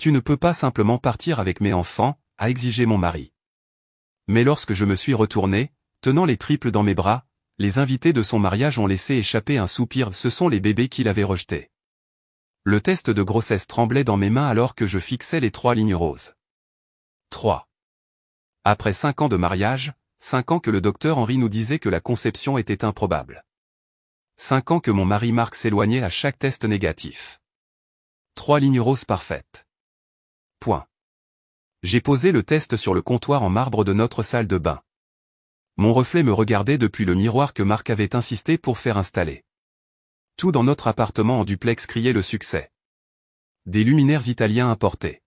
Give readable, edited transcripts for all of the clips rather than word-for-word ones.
Tu ne peux pas simplement partir avec mes enfants, a exigé mon mari. Mais lorsque je me suis retourné, tenant les triples dans mes bras, les invités de son mariage ont laissé échapper un soupir, ce sont les bébés qu'il avait rejetés. Le test de grossesse tremblait dans mes mains alors que je fixais les 3 lignes roses. 3. Après 5 ans de mariage, 5 ans que le docteur Henry nous disait que la conception était improbable. 5 ans que mon mari Marc s'éloignait à chaque test négatif. 3 lignes roses parfaites. Point. J'ai posé le test sur le comptoir en marbre de notre salle de bain. Mon reflet me regardait depuis le miroir que Marc avait insisté pour faire installer. Tout dans notre appartement en duplex criait le succès. Des luminaires italiens importés.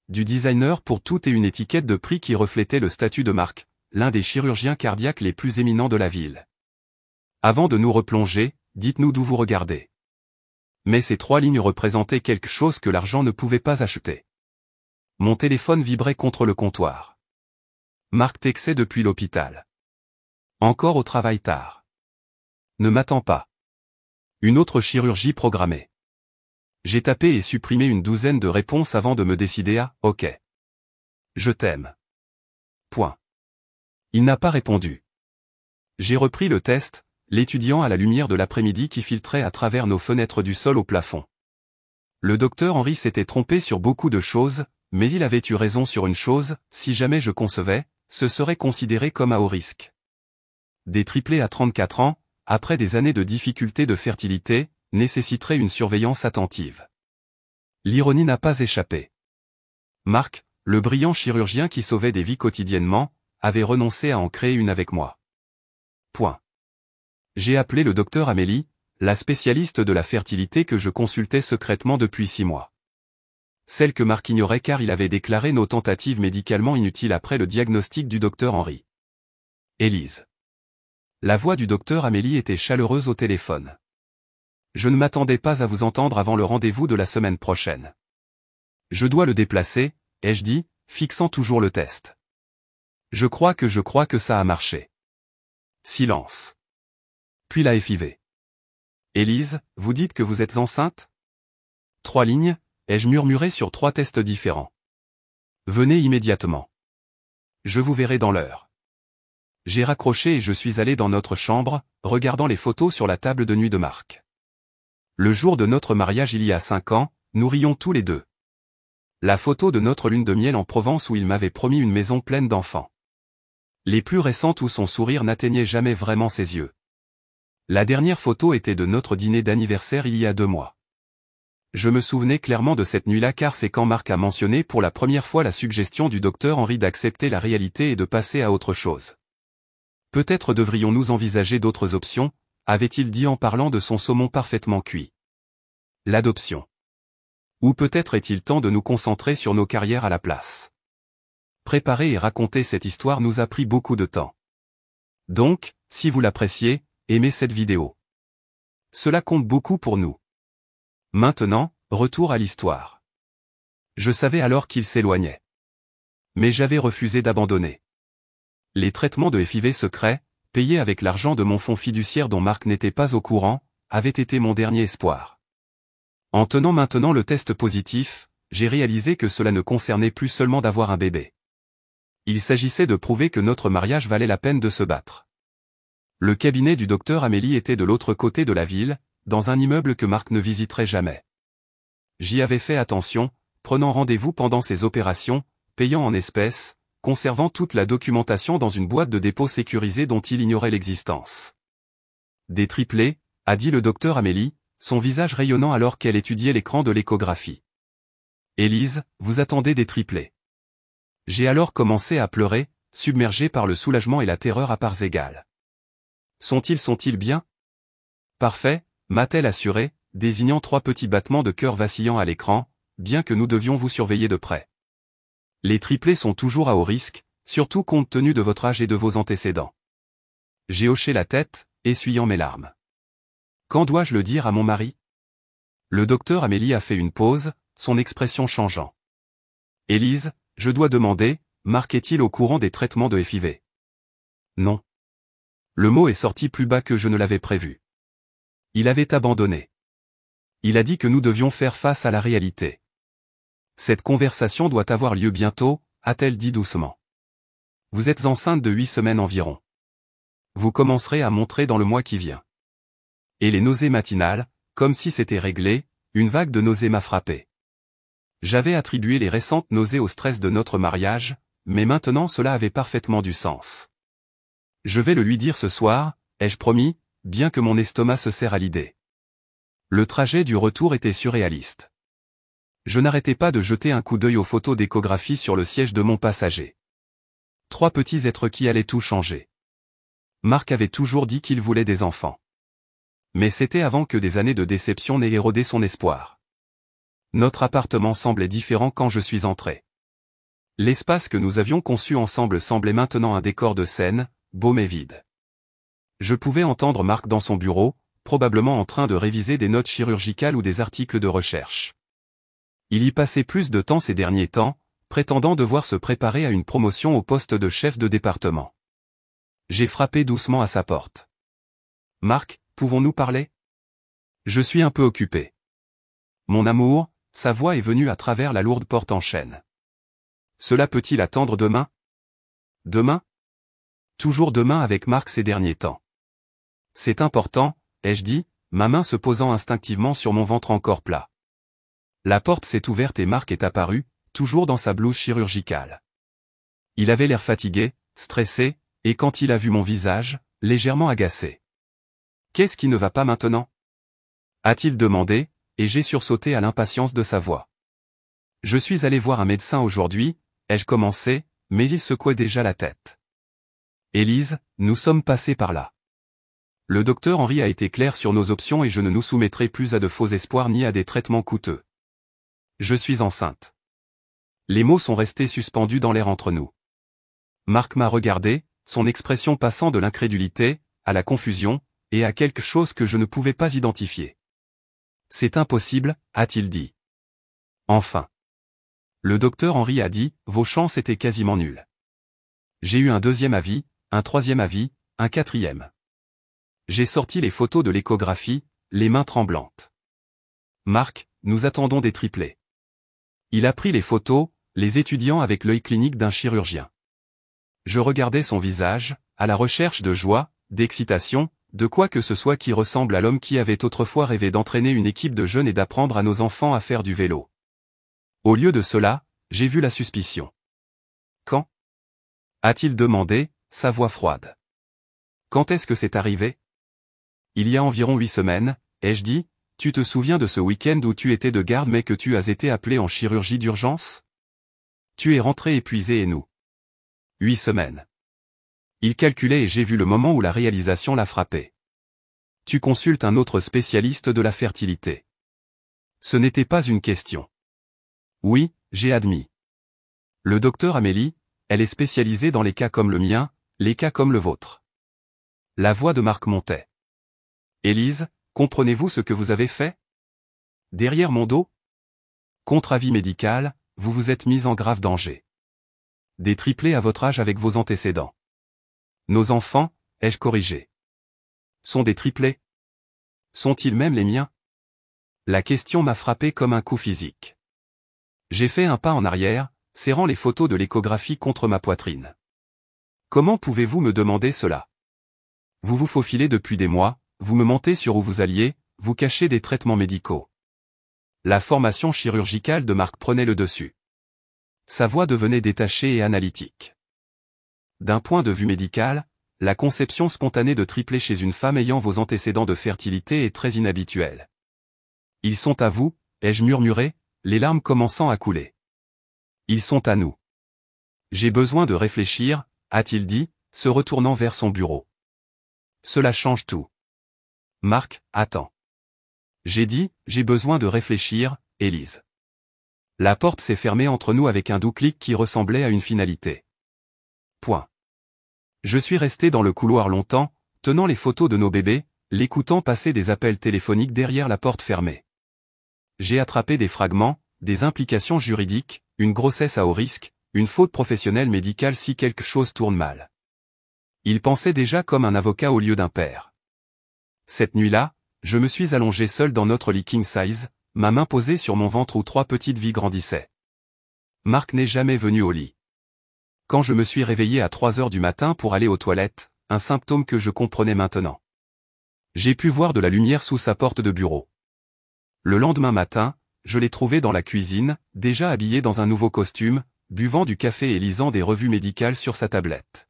Du designer pour tout et une étiquette de prix qui reflétait le statut de Marc, l'un des chirurgiens cardiaques les plus éminents de la ville. Avant de nous replonger, dites-nous d'où vous regardez. Mais ces 3 lignes représentaient quelque chose que l'argent ne pouvait pas acheter. Mon téléphone vibrait contre le comptoir. Marc textait depuis l'hôpital. Encore au travail tard. Ne m'attends pas. Une autre chirurgie programmée. J'ai tapé et supprimé une douzaine de réponses avant de me décider à « OK. Je t'aime. » Point. Il n'a pas répondu. J'ai repris le test, l'étudiant à la lumière de l'après-midi qui filtrait à travers nos fenêtres du sol au plafond. Le docteur Henry s'était trompé sur beaucoup de choses, mais il avait eu raison sur une chose, si jamais je concevais, ce serait considéré comme à haut risque. Des triplés à 34 ans, après des années de difficultés de fertilité, nécessiteraient une surveillance attentive. L'ironie n'a pas échappé. Marc, le brillant chirurgien qui sauvait des vies quotidiennement, avait renoncé à en créer une avec moi. Point. J'ai appelé le docteur Amélie, la spécialiste de la fertilité que je consultais secrètement depuis 6 mois. Celle que Marc ignorait car il avait déclaré nos tentatives médicalement inutiles après le diagnostic du docteur Henry. Élise. La voix du docteur Amélie était chaleureuse au téléphone. Je ne m'attendais pas à vous entendre avant le rendez-vous de la semaine prochaine. Je dois le déplacer, ai-je dit, fixant toujours le test. Je crois que ça a marché. Silence. Puis la FIV. Élise, vous dites que vous êtes enceinte? 3 lignes, ai-je murmuré sur 3 tests différents. Venez immédiatement. Je vous verrai dans l'heure. J'ai raccroché et je suis allé dans notre chambre, regardant les photos sur la table de nuit de Marc. Le jour de notre mariage il y a 5 ans, nous rions tous les deux. La photo de notre lune de miel en Provence où il m'avait promis une maison pleine d'enfants. Les plus récentes où son sourire n'atteignait jamais vraiment ses yeux. La dernière photo était de notre dîner d'anniversaire il y a 2 mois. Je me souvenais clairement de cette nuit-là car c'est quand Marc a mentionné pour la première fois la suggestion du docteur Henry d'accepter la réalité et de passer à autre chose. Peut-être devrions-nous envisager d'autres options, avait-il dit en parlant de son saumon parfaitement cuit. L'adoption. Ou peut-être est-il temps de nous concentrer sur nos carrières à la place. Préparer et raconter cette histoire nous a pris beaucoup de temps. Donc, si vous l'appréciez, aimez cette vidéo. Cela compte beaucoup pour nous. Maintenant, retour à l'histoire. Je savais alors qu'il s'éloignait. Mais j'avais refusé d'abandonner. Les traitements de FIV secrets, payés avec l'argent de mon fonds fiduciaire dont Marc n'était pas au courant, avaient été mon dernier espoir. En tenant maintenant le test positif, j'ai réalisé que cela ne concernait plus seulement d'avoir un bébé. Il s'agissait de prouver que notre mariage valait la peine de se battre. Le cabinet du docteur Amélie était de l'autre côté de la ville, dans un immeuble que Marc ne visiterait jamais. J'y avais fait attention, prenant rendez-vous pendant ses opérations, payant en espèces, conservant toute la documentation dans une boîte de dépôt sécurisée dont il ignorait l'existence. Des triplés, a dit le docteur Amélie, son visage rayonnant alors qu'elle étudiait l'écran de l'échographie. Élise, vous attendez des triplés. J'ai alors commencé à pleurer, submergé par le soulagement et la terreur à parts égales. Sont-ils bien? Parfait, m'a-t-elle assuré, désignant 3 petits battements de cœur vacillants à l'écran, bien que nous devions vous surveiller de près. Les triplés sont toujours à haut risque, surtout compte tenu de votre âge et de vos antécédents. J'ai hoché la tête, essuyant mes larmes. Quand dois-je le dire à mon mari? Le docteur Amélie a fait une pause, son expression changeant. Élise, je dois demander, Marc est-il au courant des traitements de FIV? Non. Le mot est sorti plus bas que je ne l'avais prévu. Il avait abandonné. Il a dit que nous devions faire face à la réalité. Cette conversation doit avoir lieu bientôt, a-t-elle dit doucement. Vous êtes enceinte de 8 semaines environ. Vous commencerez à montrer dans le mois qui vient. Et les nausées matinales, comme si c'était réglé, une vague de nausées m'a frappé. J'avais attribué les récentes nausées au stress de notre mariage, mais maintenant cela avait parfaitement du sens. Je vais le lui dire ce soir, ai-je promis, bien que mon estomac se serre à l'idée. Le trajet du retour était surréaliste. Je n'arrêtais pas de jeter un coup d'œil aux photos d'échographie sur le siège de mon passager. 3 petits êtres qui allaient tout changer. Marc avait toujours dit qu'il voulait des enfants. Mais c'était avant que des années de déception n'aient érodé son espoir. Notre appartement semblait différent quand je suis entré. L'espace que nous avions conçu ensemble semblait maintenant un décor de scène, beau mais vide. Je pouvais entendre Marc dans son bureau, probablement en train de réviser des notes chirurgicales ou des articles de recherche. Il y passait plus de temps ces derniers temps, prétendant devoir se préparer à une promotion au poste de chef de département. J'ai frappé doucement à sa porte. « Marc, pouvons-nous parler ? Je suis un peu occupé. » Mon amour, sa voix est venue à travers la lourde porte en chêne. Cela peut-il attendre demain ? Demain ? Toujours demain avec Marc ces derniers temps. C'est important, ai-je dit, ma main se posant instinctivement sur mon ventre encore plat. La porte s'est ouverte et Marc est apparu, toujours dans sa blouse chirurgicale. Il avait l'air fatigué, stressé, et quand il a vu mon visage, légèrement agacé. « Qu'est-ce qui ne va pas maintenant ?» a-t-il demandé, et j'ai sursauté à l'impatience de sa voix. « Je suis allé voir un médecin aujourd'hui, ai-je commencé, mais il secouait déjà la tête. Élise, nous sommes passés par là. Le docteur Henry a été clair sur nos options et je ne nous soumettrai plus à de faux espoirs ni à des traitements coûteux. Je suis enceinte. » Les mots sont restés suspendus dans l'air entre nous. Marc m'a regardé, son expression passant de l'incrédulité, à la confusion, et à quelque chose que je ne pouvais pas identifier. « C'est impossible, a-t-il dit. Enfin. Le docteur Henry a dit, vos chances étaient quasiment nulles. J'ai eu un deuxième avis, un troisième avis, un quatrième. J'ai sorti les photos de l'échographie, les mains tremblantes. Marc, nous attendons des triplés. Il a pris les photos, les étudiant avec l'œil clinique d'un chirurgien. Je regardais son visage, à la recherche de joie, d'excitation, de quoi que ce soit qui ressemble à l'homme qui avait autrefois rêvé d'entraîner une équipe de jeunes et d'apprendre à nos enfants à faire du vélo. Au lieu de cela, j'ai vu la suspicion. Quand ? A-t-il demandé, sa voix froide. Quand est-ce que c'est arrivé ? Il y a environ 8 semaines, ai-je dit, tu te souviens de ce week-end où tu étais de garde mais que tu as été appelé en chirurgie d'urgence ? Tu es rentré épuisé et nous. 8 semaines. Il calculait et j'ai vu le moment où la réalisation l'a frappé. Tu consultes un autre spécialiste de la fertilité. Ce n'était pas une question. Oui, j'ai admis. Le docteur Amélie, elle est spécialisée dans les cas comme le mien, les cas comme le vôtre. La voix de Marc montait. Élise, comprenez-vous ce que vous avez fait ? Derrière mon dos ? Contre avis médical, vous vous êtes mise en grave danger. Des triplés à votre âge avec vos antécédents. Nos enfants, ai-je corrigé, sont des triplés ? Sont-ils même les miens ? La question m'a frappé comme un coup physique. J'ai fait un pas en arrière, serrant les photos de l'échographie contre ma poitrine. Comment pouvez-vous me demander cela ? Vous vous faufilez depuis des mois, vous me mentez sur où vous alliez, vous cachez des traitements médicaux. La formation chirurgicale de Marc prenait le dessus. Sa voix devenait détachée et analytique. D'un point de vue médical, la conception spontanée de triplés chez une femme ayant vos antécédents de fertilité est très inhabituelle. Ils sont à vous, ai-je murmuré, les larmes commençant à couler. Ils sont à nous. J'ai besoin de réfléchir, a-t-il dit, se retournant vers son bureau. Cela change tout. Marc, attends. J'ai dit, j'ai besoin de réfléchir, Élise. La porte s'est fermée entre nous avec un doux clic qui ressemblait à une finalité. Point. Je suis resté dans le couloir longtemps, tenant les photos de nos bébés, l'écoutant passer des appels téléphoniques derrière la porte fermée. J'ai attrapé des fragments, des implications juridiques, une grossesse à haut risque, une faute professionnelle médicale si quelque chose tourne mal. Il pensait déjà comme un avocat au lieu d'un père. Cette nuit-là, je me suis allongé seul dans notre lit king size, ma main posée sur mon ventre où 3 petites vies grandissaient. Marc n'est jamais venu au lit. Quand je me suis réveillé à 3 heures du matin pour aller aux toilettes, un symptôme que je comprenais maintenant. J'ai pu voir de la lumière sous sa porte de bureau. Le lendemain matin, je l'ai trouvé dans la cuisine, déjà habillé dans un nouveau costume, buvant du café et lisant des revues médicales sur sa tablette.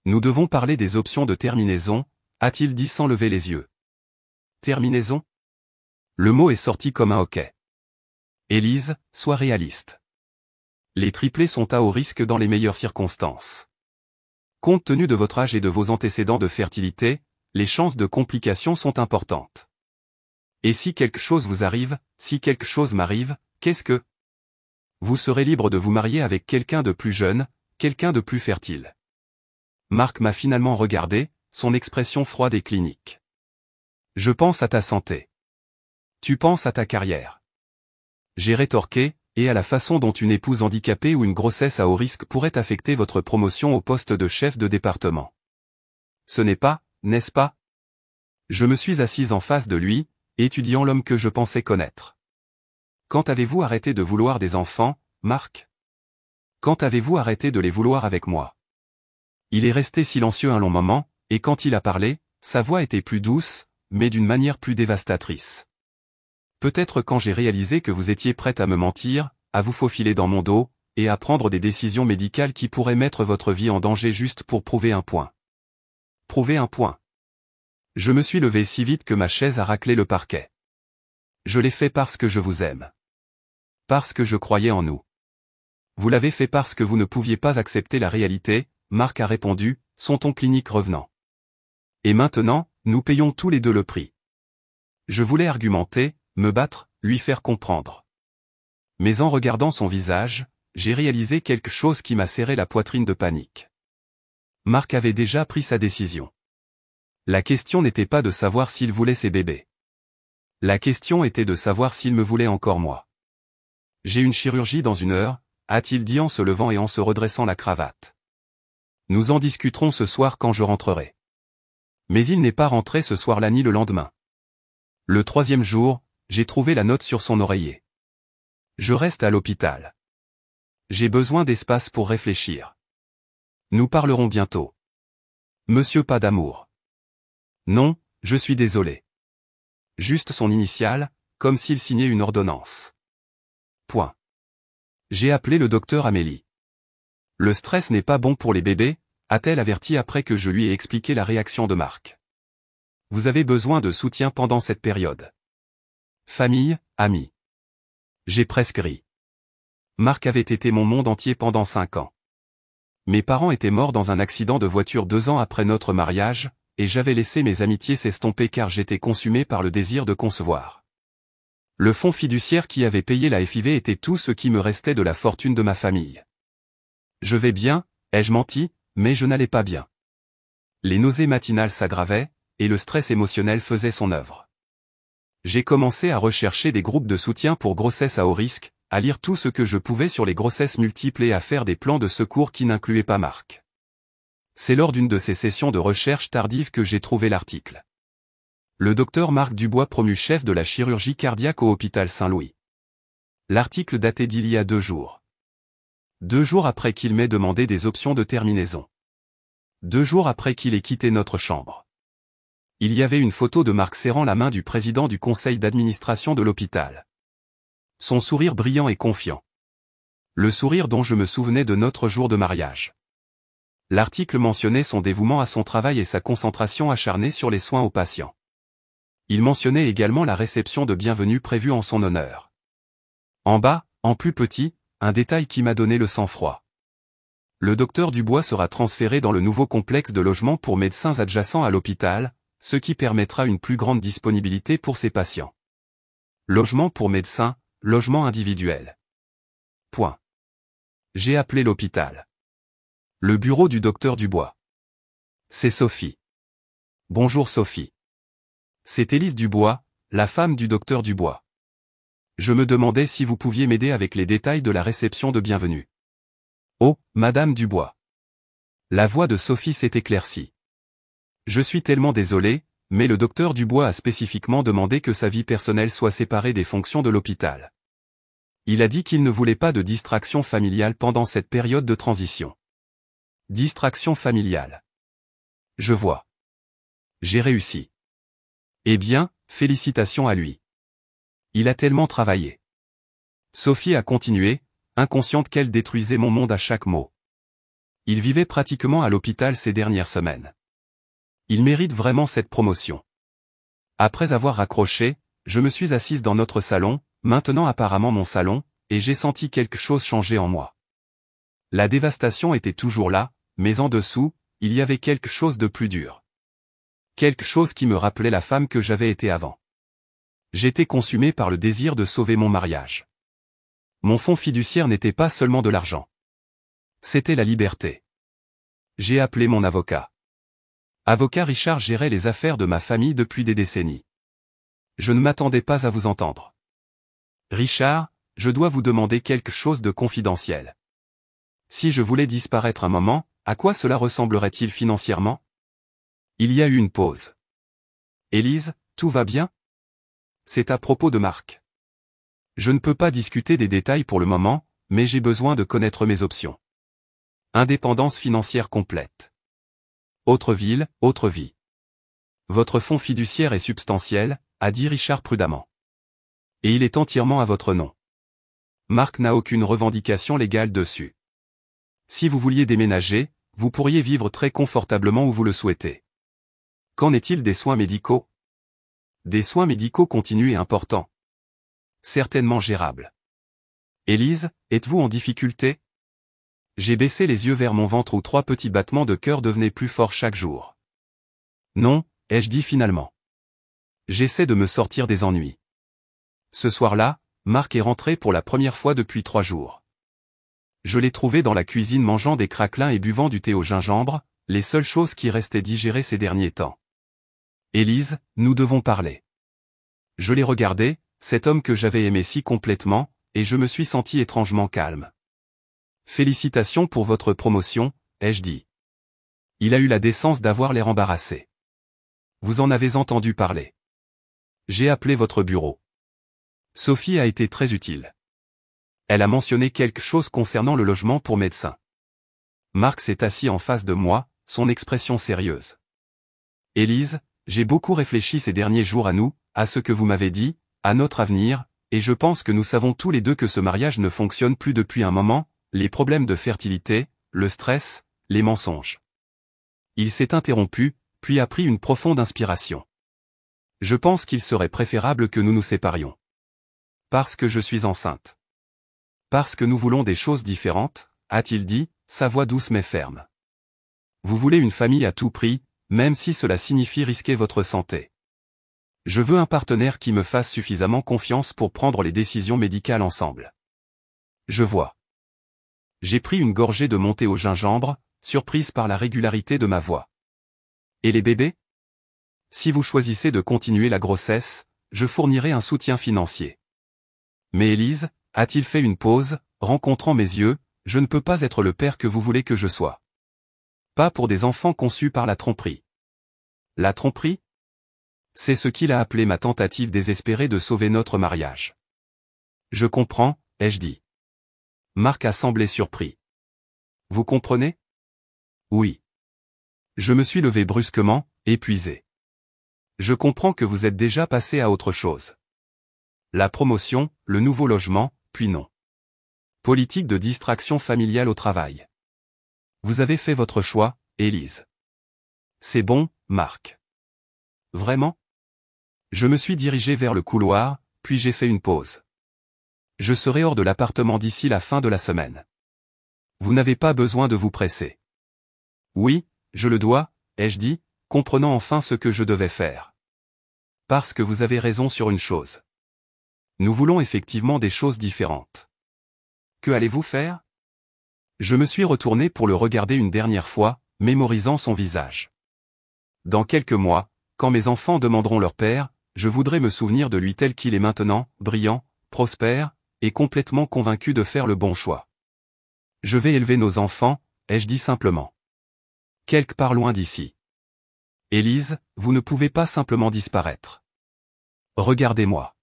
Nous devons parler des options de terminaison, a-t-il dit sans lever les yeux. Terminaison? Le mot est sorti comme un hoquet. Élise, sois réaliste. Les triplés sont à haut risque dans les meilleures circonstances. Compte tenu de votre âge et de vos antécédents de fertilité, les chances de complications sont importantes. Et si quelque chose vous arrive, si quelque chose m'arrive, qu'est-ce que? Vous serez libre de vous marier avec quelqu'un de plus jeune, quelqu'un de plus fertile. Marc m'a finalement regardé, son expression froide et clinique. Je pense à ta santé. Tu penses à ta carrière. J'ai rétorqué, et à la façon dont une épouse handicapée ou une grossesse à haut risque pourrait affecter votre promotion au poste de chef de département. Ce n'est pas, n'est-ce pas? Je me suis assise en face de lui, étudiant l'homme que je pensais connaître. Quand avez-vous arrêté de vouloir des enfants, Marc? Quand avez-vous arrêté de les vouloir avec moi? Il est resté silencieux un long moment, et quand il a parlé, sa voix était plus douce, mais d'une manière plus dévastatrice. Peut-être quand j'ai réalisé que vous étiez prête à me mentir, à vous faufiler dans mon dos, et à prendre des décisions médicales qui pourraient mettre votre vie en danger juste pour prouver un point. Prouver un point. Je me suis levé si vite que ma chaise a raclé le parquet. Je l'ai fait parce que je vous aime. Parce que je croyais en nous. Vous l'avez fait parce que vous ne pouviez pas accepter la réalité, Marc a répondu, son ton clinique revenant. Et maintenant, nous payons tous les deux le prix. Je voulais argumenter, me battre, lui faire comprendre. Mais en regardant son visage, j'ai réalisé quelque chose qui m'a serré la poitrine de panique. Marc avait déjà pris sa décision. La question n'était pas de savoir s'il voulait ses bébés. La question était de savoir s'il me voulait encore moi. J'ai une chirurgie dans 1 heure, a-t-il dit en se levant et en se redressant la cravate. Nous en discuterons ce soir quand je rentrerai. Mais il n'est pas rentré ce soir-là ni le lendemain. Le 3e jour, j'ai trouvé la note sur son oreiller. Je reste à l'hôpital. J'ai besoin d'espace pour réfléchir. Nous parlerons bientôt. Monsieur pas d'amour. Non, je suis désolé. Juste son initiale, comme s'il signait une ordonnance. Point. J'ai appelé le docteur Amélie. Le stress n'est pas bon pour les bébés, a-t-elle averti après que je lui ai expliqué la réaction de Marc. Vous avez besoin de soutien pendant cette période. Famille, amis. J'ai presque ri. Marc avait été mon monde entier pendant 5 ans. Mes parents étaient morts dans un accident de voiture 2 ans après notre mariage, et j'avais laissé mes amitiés s'estomper car j'étais consumé par le désir de concevoir. Le fonds fiduciaire qui avait payé la FIV était tout ce qui me restait de la fortune de ma famille. Je vais bien, ai-je menti, mais je n'allais pas bien. Les nausées matinales s'aggravaient, et le stress émotionnel faisait son œuvre. J'ai commencé à rechercher des groupes de soutien pour grossesse à haut risque, à lire tout ce que je pouvais sur les grossesses multiples et à faire des plans de secours qui n'incluaient pas Marc. C'est lors d'une de ces sessions de recherche tardive que j'ai trouvé l'article. Le docteur Marc Dubois promu chef de la chirurgie cardiaque au hôpital Saint-Louis. L'article datait d'il y a 2 jours. 2 jours après qu'il m'ait demandé des options de terminaison. 2 jours après qu'il ait quitté notre chambre. Il y avait une photo de Marc serrant la main du président du conseil d'administration de l'hôpital. Son sourire brillant et confiant. Le sourire dont je me souvenais de notre jour de mariage. L'article mentionnait son dévouement à son travail et sa concentration acharnée sur les soins aux patients. Il mentionnait également la réception de bienvenue prévue en son honneur. En bas, en plus petit, un détail qui m'a donné le sang-froid. Le docteur Dubois sera transféré dans le nouveau complexe de logement pour médecins adjacent à l'hôpital, ce qui permettra une plus grande disponibilité pour ses patients. Logement pour médecins, logement individuel. Point. J'ai appelé l'hôpital. Le bureau du docteur Dubois. C'est Sophie. Bonjour Sophie. C'est Élise Dubois, la femme du docteur Dubois. Je me demandais si vous pouviez m'aider avec les détails de la réception de bienvenue. Oh, Madame Dubois. La voix de Sophie s'est éclaircie. Je suis tellement désolé, mais le docteur Dubois a spécifiquement demandé que sa vie personnelle soit séparée des fonctions de l'hôpital. Il a dit qu'il ne voulait pas de distraction familiale pendant cette période de transition. Distraction familiale. Je vois. J'ai réussi. Eh bien, félicitations à lui. Il a tellement travaillé. Sophie a continué, inconsciente qu'elle détruisait mon monde à chaque mot. Il vivait pratiquement à l'hôpital ces dernières semaines. Il mérite vraiment cette promotion. Après avoir raccroché, je me suis assise dans notre salon, maintenant apparemment mon salon, et j'ai senti quelque chose changer en moi. La dévastation était toujours là, mais en dessous, il y avait quelque chose de plus dur. Quelque chose qui me rappelait la femme que j'avais été avant. J'étais consumé par le désir de sauver mon mariage. Mon fonds fiduciaire n'était pas seulement de l'argent. C'était la liberté. J'ai appelé mon avocat. Avocat Richard gérait les affaires de ma famille depuis des décennies. Je ne m'attendais pas à vous entendre. Richard, je dois vous demander quelque chose de confidentiel. Si je voulais disparaître un moment, à quoi cela ressemblerait-il financièrement? Il y a eu une pause. Élise, tout va bien? C'est à propos de Marc. Je ne peux pas discuter des détails pour le moment, mais j'ai besoin de connaître mes options. Indépendance financière complète. Autre ville, autre vie. Votre fonds fiduciaire est substantiel, a dit Richard prudemment. Et il est entièrement à votre nom. Marc n'a aucune revendication légale dessus. Si vous vouliez déménager, vous pourriez vivre très confortablement où vous le souhaitez. Qu'en est-il des soins médicaux? Des soins médicaux continus et importants. Certainement gérables. Élise, êtes-vous en difficulté? J'ai baissé les yeux vers mon ventre où 3 petits battements de cœur devenaient plus forts chaque jour. Non, ai-je dit finalement. J'essaie de me sortir des ennuis. Ce soir-là, Marc est rentré pour la première fois depuis 3 jours. Je l'ai trouvé dans la cuisine mangeant des craquelins et buvant du thé au gingembre, les seules choses qui restaient digérées ces derniers temps. Élise, nous devons parler. Je l'ai regardé, cet homme que j'avais aimé si complètement, et je me suis senti étrangement calme. Félicitations pour votre promotion, ai-je dit. Il a eu la décence d'avoir l'air embarrassé. Vous en avez entendu parler. J'ai appelé votre bureau. Sophie a été très utile. Elle a mentionné quelque chose concernant le logement pour médecins. Marc s'est assis en face de moi, son expression sérieuse. Élise, j'ai beaucoup réfléchi ces derniers jours à nous, à ce que vous m'avez dit, à notre avenir, et je pense que nous savons tous les deux que ce mariage ne fonctionne plus depuis un moment, les problèmes de fertilité, le stress, les mensonges. Il s'est interrompu, puis a pris une profonde inspiration. Je pense qu'il serait préférable que nous nous séparions. Parce que je suis enceinte. Parce que nous voulons des choses différentes, a-t-il dit, sa voix douce mais ferme. Vous voulez une famille à tout prix, même si cela signifie risquer votre santé. Je veux un partenaire qui me fasse suffisamment confiance pour prendre les décisions médicales ensemble. Je vois. J'ai pris une gorgée de mon thé au gingembre, surprise par la régularité de ma voix. Et les bébés? Si vous choisissez de continuer la grossesse, je fournirai un soutien financier. Mais Élise, a-t-il fait une pause, rencontrant mes yeux, je ne peux pas être le père que vous voulez que je sois. Pas pour des enfants conçus par la tromperie. La tromperie? C'est ce qu'il a appelé ma tentative désespérée de sauver notre mariage. Je comprends, ai-je dit. Marc a semblé surpris. Vous comprenez? Oui. Je me suis levé brusquement, épuisé. Je comprends que vous êtes déjà passé à autre chose. La promotion, le nouveau logement, puis non. Politique de distraction familiale au travail. Vous avez fait votre choix, Élise. C'est bon, Marc. Vraiment? Je me suis dirigé vers le couloir, puis j'ai fait une pause. Je serai hors de l'appartement d'ici la fin de la semaine. Vous n'avez pas besoin de vous presser. Oui, je le dois, ai-je dit, comprenant enfin ce que je devais faire. Parce que vous avez raison sur une chose. Nous voulons effectivement des choses différentes. Que allez-vous faire? Je me suis retourné pour le regarder une dernière fois, mémorisant son visage. Dans quelques mois, quand mes enfants demanderont leur père, je voudrais me souvenir de lui tel qu'il est maintenant, brillant, prospère, et complètement convaincu de faire le bon choix. Je vais élever nos enfants, ai-je dit simplement. Quelque part loin d'ici. Élise, vous ne pouvez pas simplement disparaître. Regardez-moi.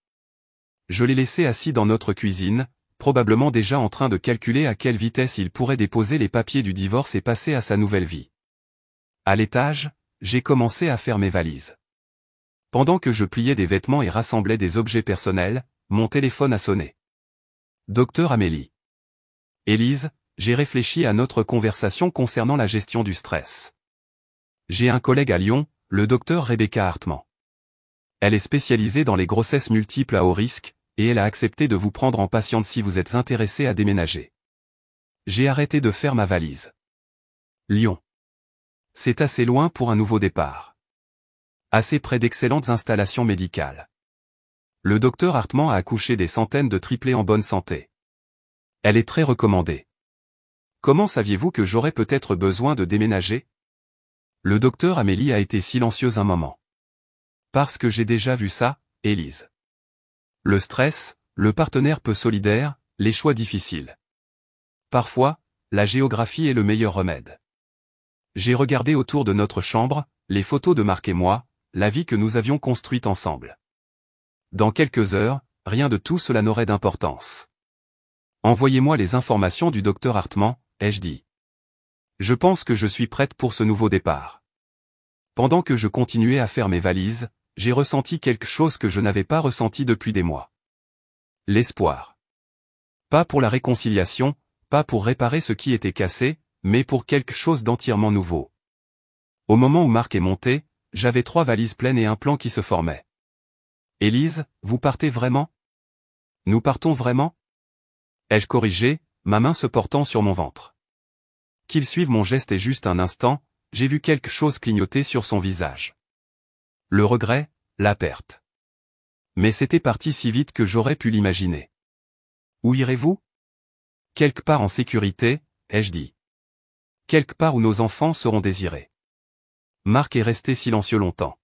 Je l'ai laissé assis dans notre cuisine, probablement déjà en train de calculer à quelle vitesse il pourrait déposer les papiers du divorce et passer à sa nouvelle vie. À l'étage, j'ai commencé à faire mes valises. Pendant que je pliais des vêtements et rassemblais des objets personnels, mon téléphone a sonné. Docteur Amélie. Élise, j'ai réfléchi à notre conversation concernant la gestion du stress. J'ai un collègue à Lyon, le docteur Rebecca Hartman. Elle est spécialisée dans les grossesses multiples à haut risque, et elle a accepté de vous prendre en patiente si vous êtes intéressé à déménager. J'ai arrêté de faire ma valise. Lyon. C'est assez loin pour un nouveau départ. Assez près d'excellentes installations médicales. Le docteur Hartman a accouché des centaines de triplés en bonne santé. Elle est très recommandée. Comment saviez-vous que j'aurais peut-être besoin de déménager? Le docteur Amélie a été silencieuse un moment. Parce que j'ai déjà vu ça, Élise. Le stress, le partenaire peu solidaire, les choix difficiles. Parfois, la géographie est le meilleur remède. J'ai regardé autour de notre chambre, les photos de Marc et moi, la vie que nous avions construite ensemble. Dans quelques heures, rien de tout cela n'aurait d'importance. Envoyez-moi les informations du docteur Hartman, ai-je dit. Je pense que je suis prête pour ce nouveau départ. Pendant que je continuais à faire mes valises, j'ai ressenti quelque chose que je n'avais pas ressenti depuis des mois. L'espoir. Pas pour la réconciliation, pas pour réparer ce qui était cassé, mais pour quelque chose d'entièrement nouveau. Au moment où Marc est monté, j'avais 3 valises pleines et un plan qui se formait. Élise, vous partez vraiment? Nous partons vraiment? Ai-je corrigé, ma main se portant sur mon ventre. Qu'il suive mon geste et juste un instant, j'ai vu quelque chose clignoter sur son visage. Le regret, la perte. Mais c'était parti si vite que j'aurais pu l'imaginer. Où irez-vous? Quelque part en sécurité, ai-je dit. Quelque part où nos enfants seront désirés. Marc est resté silencieux longtemps.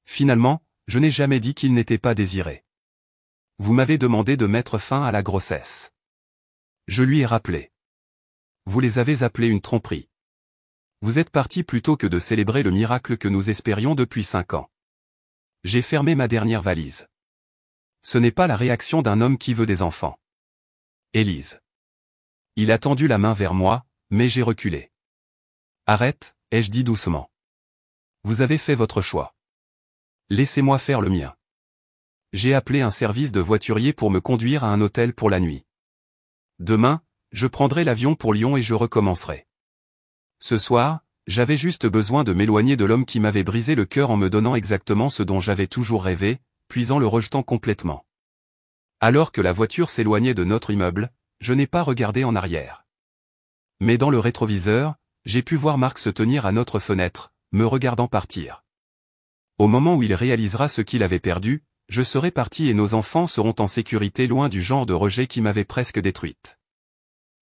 Finalement, je n'ai jamais dit qu'il n'était pas désiré. Vous m'avez demandé de mettre fin à la grossesse. Je lui ai rappelé. Vous les avez appelés une tromperie. Vous êtes partis plutôt que de célébrer le miracle que nous espérions depuis 5 ans. J'ai fermé ma dernière valise. Ce n'est pas la réaction d'un homme qui veut des enfants. Élise. Il a tendu la main vers moi, mais j'ai reculé. Arrête, ai-je dit doucement. Vous avez fait votre choix. Laissez-moi faire le mien. J'ai appelé un service de voiturier pour me conduire à un hôtel pour la nuit. Demain, je prendrai l'avion pour Lyon et je recommencerai. Ce soir, j'avais juste besoin de m'éloigner de l'homme qui m'avait brisé le cœur en me donnant exactement ce dont j'avais toujours rêvé, puis en le rejetant complètement. Alors que la voiture s'éloignait de notre immeuble, je n'ai pas regardé en arrière. Mais dans le rétroviseur, j'ai pu voir Marc se tenir à notre fenêtre, me regardant partir. Au moment où il réalisera ce qu'il avait perdu, je serai parti et nos enfants seront en sécurité loin du genre de rejet qui m'avait presque détruite.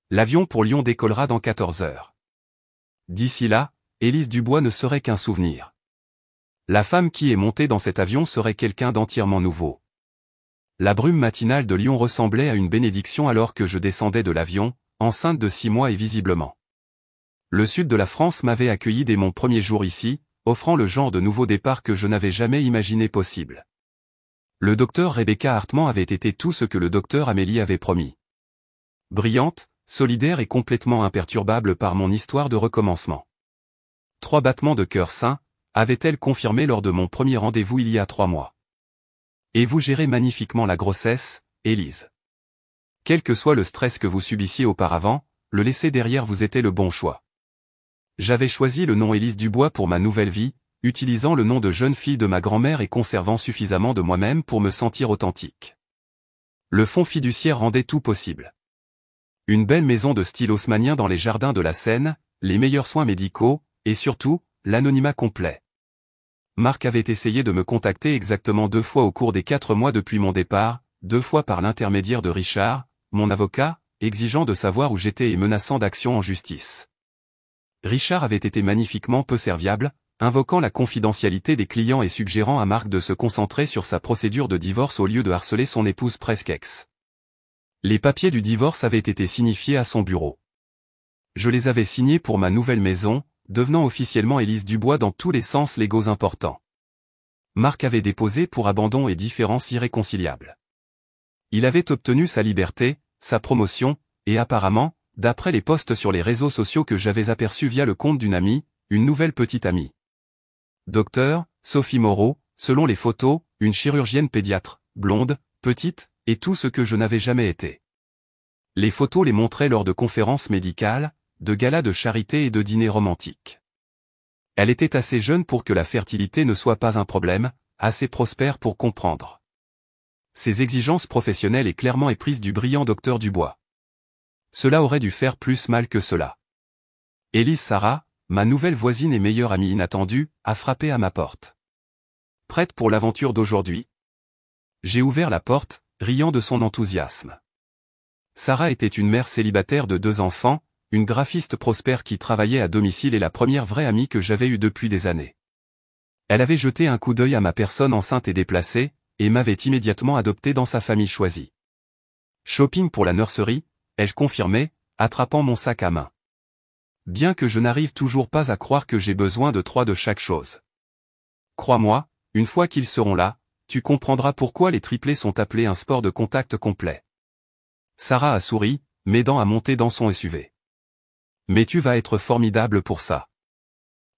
L'avion pour Lyon décollera dans 14 heures. D'ici là, Élise Dubois ne serait qu'un souvenir. La femme qui est montée dans cet avion serait quelqu'un d'entièrement nouveau. La brume matinale de Lyon ressemblait à une bénédiction alors que je descendais de l'avion, enceinte de 6 mois et visiblement. Le sud de la France m'avait accueilli dès mon premier jour ici, offrant le genre de nouveau départ que je n'avais jamais imaginé possible. Le docteur Rebecca Hartman avait été tout ce que le docteur Amélie avait promis. Brillante, solidaire et complètement imperturbable par mon histoire de recommencement. 3 battements de cœur sains, avait-elle confirmé lors de mon premier rendez-vous il y a 3 mois. Et vous gérez magnifiquement la grossesse, Élise. Quel que soit le stress que vous subissiez auparavant, le laisser derrière vous était le bon choix. J'avais choisi le nom Élise Dubois pour ma nouvelle vie, utilisant le nom de jeune fille de ma grand-mère et conservant suffisamment de moi-même pour me sentir authentique. Le fonds fiduciaire rendait tout possible. Une belle maison de style haussmannien dans les jardins de la Seine, les meilleurs soins médicaux, et surtout, l'anonymat complet. Marc avait essayé de me contacter exactement 2 fois au cours des 4 mois depuis mon départ, 2 fois par l'intermédiaire de Richard, mon avocat, exigeant de savoir où j'étais et menaçant d'action en justice. Richard avait été magnifiquement peu serviable, invoquant la confidentialité des clients et suggérant à Marc de se concentrer sur sa procédure de divorce au lieu de harceler son épouse presque ex. Les papiers du divorce avaient été signifiés à son bureau. Je les avais signés pour ma nouvelle maison, devenant officiellement Élise Dubois dans tous les sens légaux importants. Marc avait déposé pour abandon et différences irréconciliables. Il avait obtenu sa liberté, sa promotion, et apparemment, d'après les posts sur les réseaux sociaux que j'avais aperçus via le compte d'une amie, une nouvelle petite amie. Docteur, Sophie Moreau, selon les photos, une chirurgienne pédiatre, blonde, petite, et tout ce que je n'avais jamais été. Les photos les montraient lors de conférences médicales, de galas de charité et de dîners romantiques. Elle était assez jeune pour que la fertilité ne soit pas un problème, assez prospère pour comprendre ses exigences professionnelles et clairement éprise du brillant docteur Dubois. Cela aurait dû faire plus mal que cela. Élise Sarah, ma nouvelle voisine et meilleure amie inattendue, a frappé à ma porte. Prête pour l'aventure d'aujourd'hui? J'ai ouvert la porte, riant de son enthousiasme. Sarah était une mère célibataire de 2 enfants, une graphiste prospère qui travaillait à domicile et la première vraie amie que j'avais eue depuis des années. Elle avait jeté un coup d'œil à ma personne enceinte et déplacée, et m'avait immédiatement adopté dans sa famille choisie. Shopping pour la nurserie, ai-je confirmé, attrapant mon sac à main. Bien que je n'arrive toujours pas à croire que j'ai besoin de 3 de chaque chose. Crois-moi, une fois qu'ils seront là, tu comprendras pourquoi les triplés sont appelés un sport de contact complet. Sarah a souri, m'aidant à monter dans son SUV. Mais tu vas être formidable pour ça.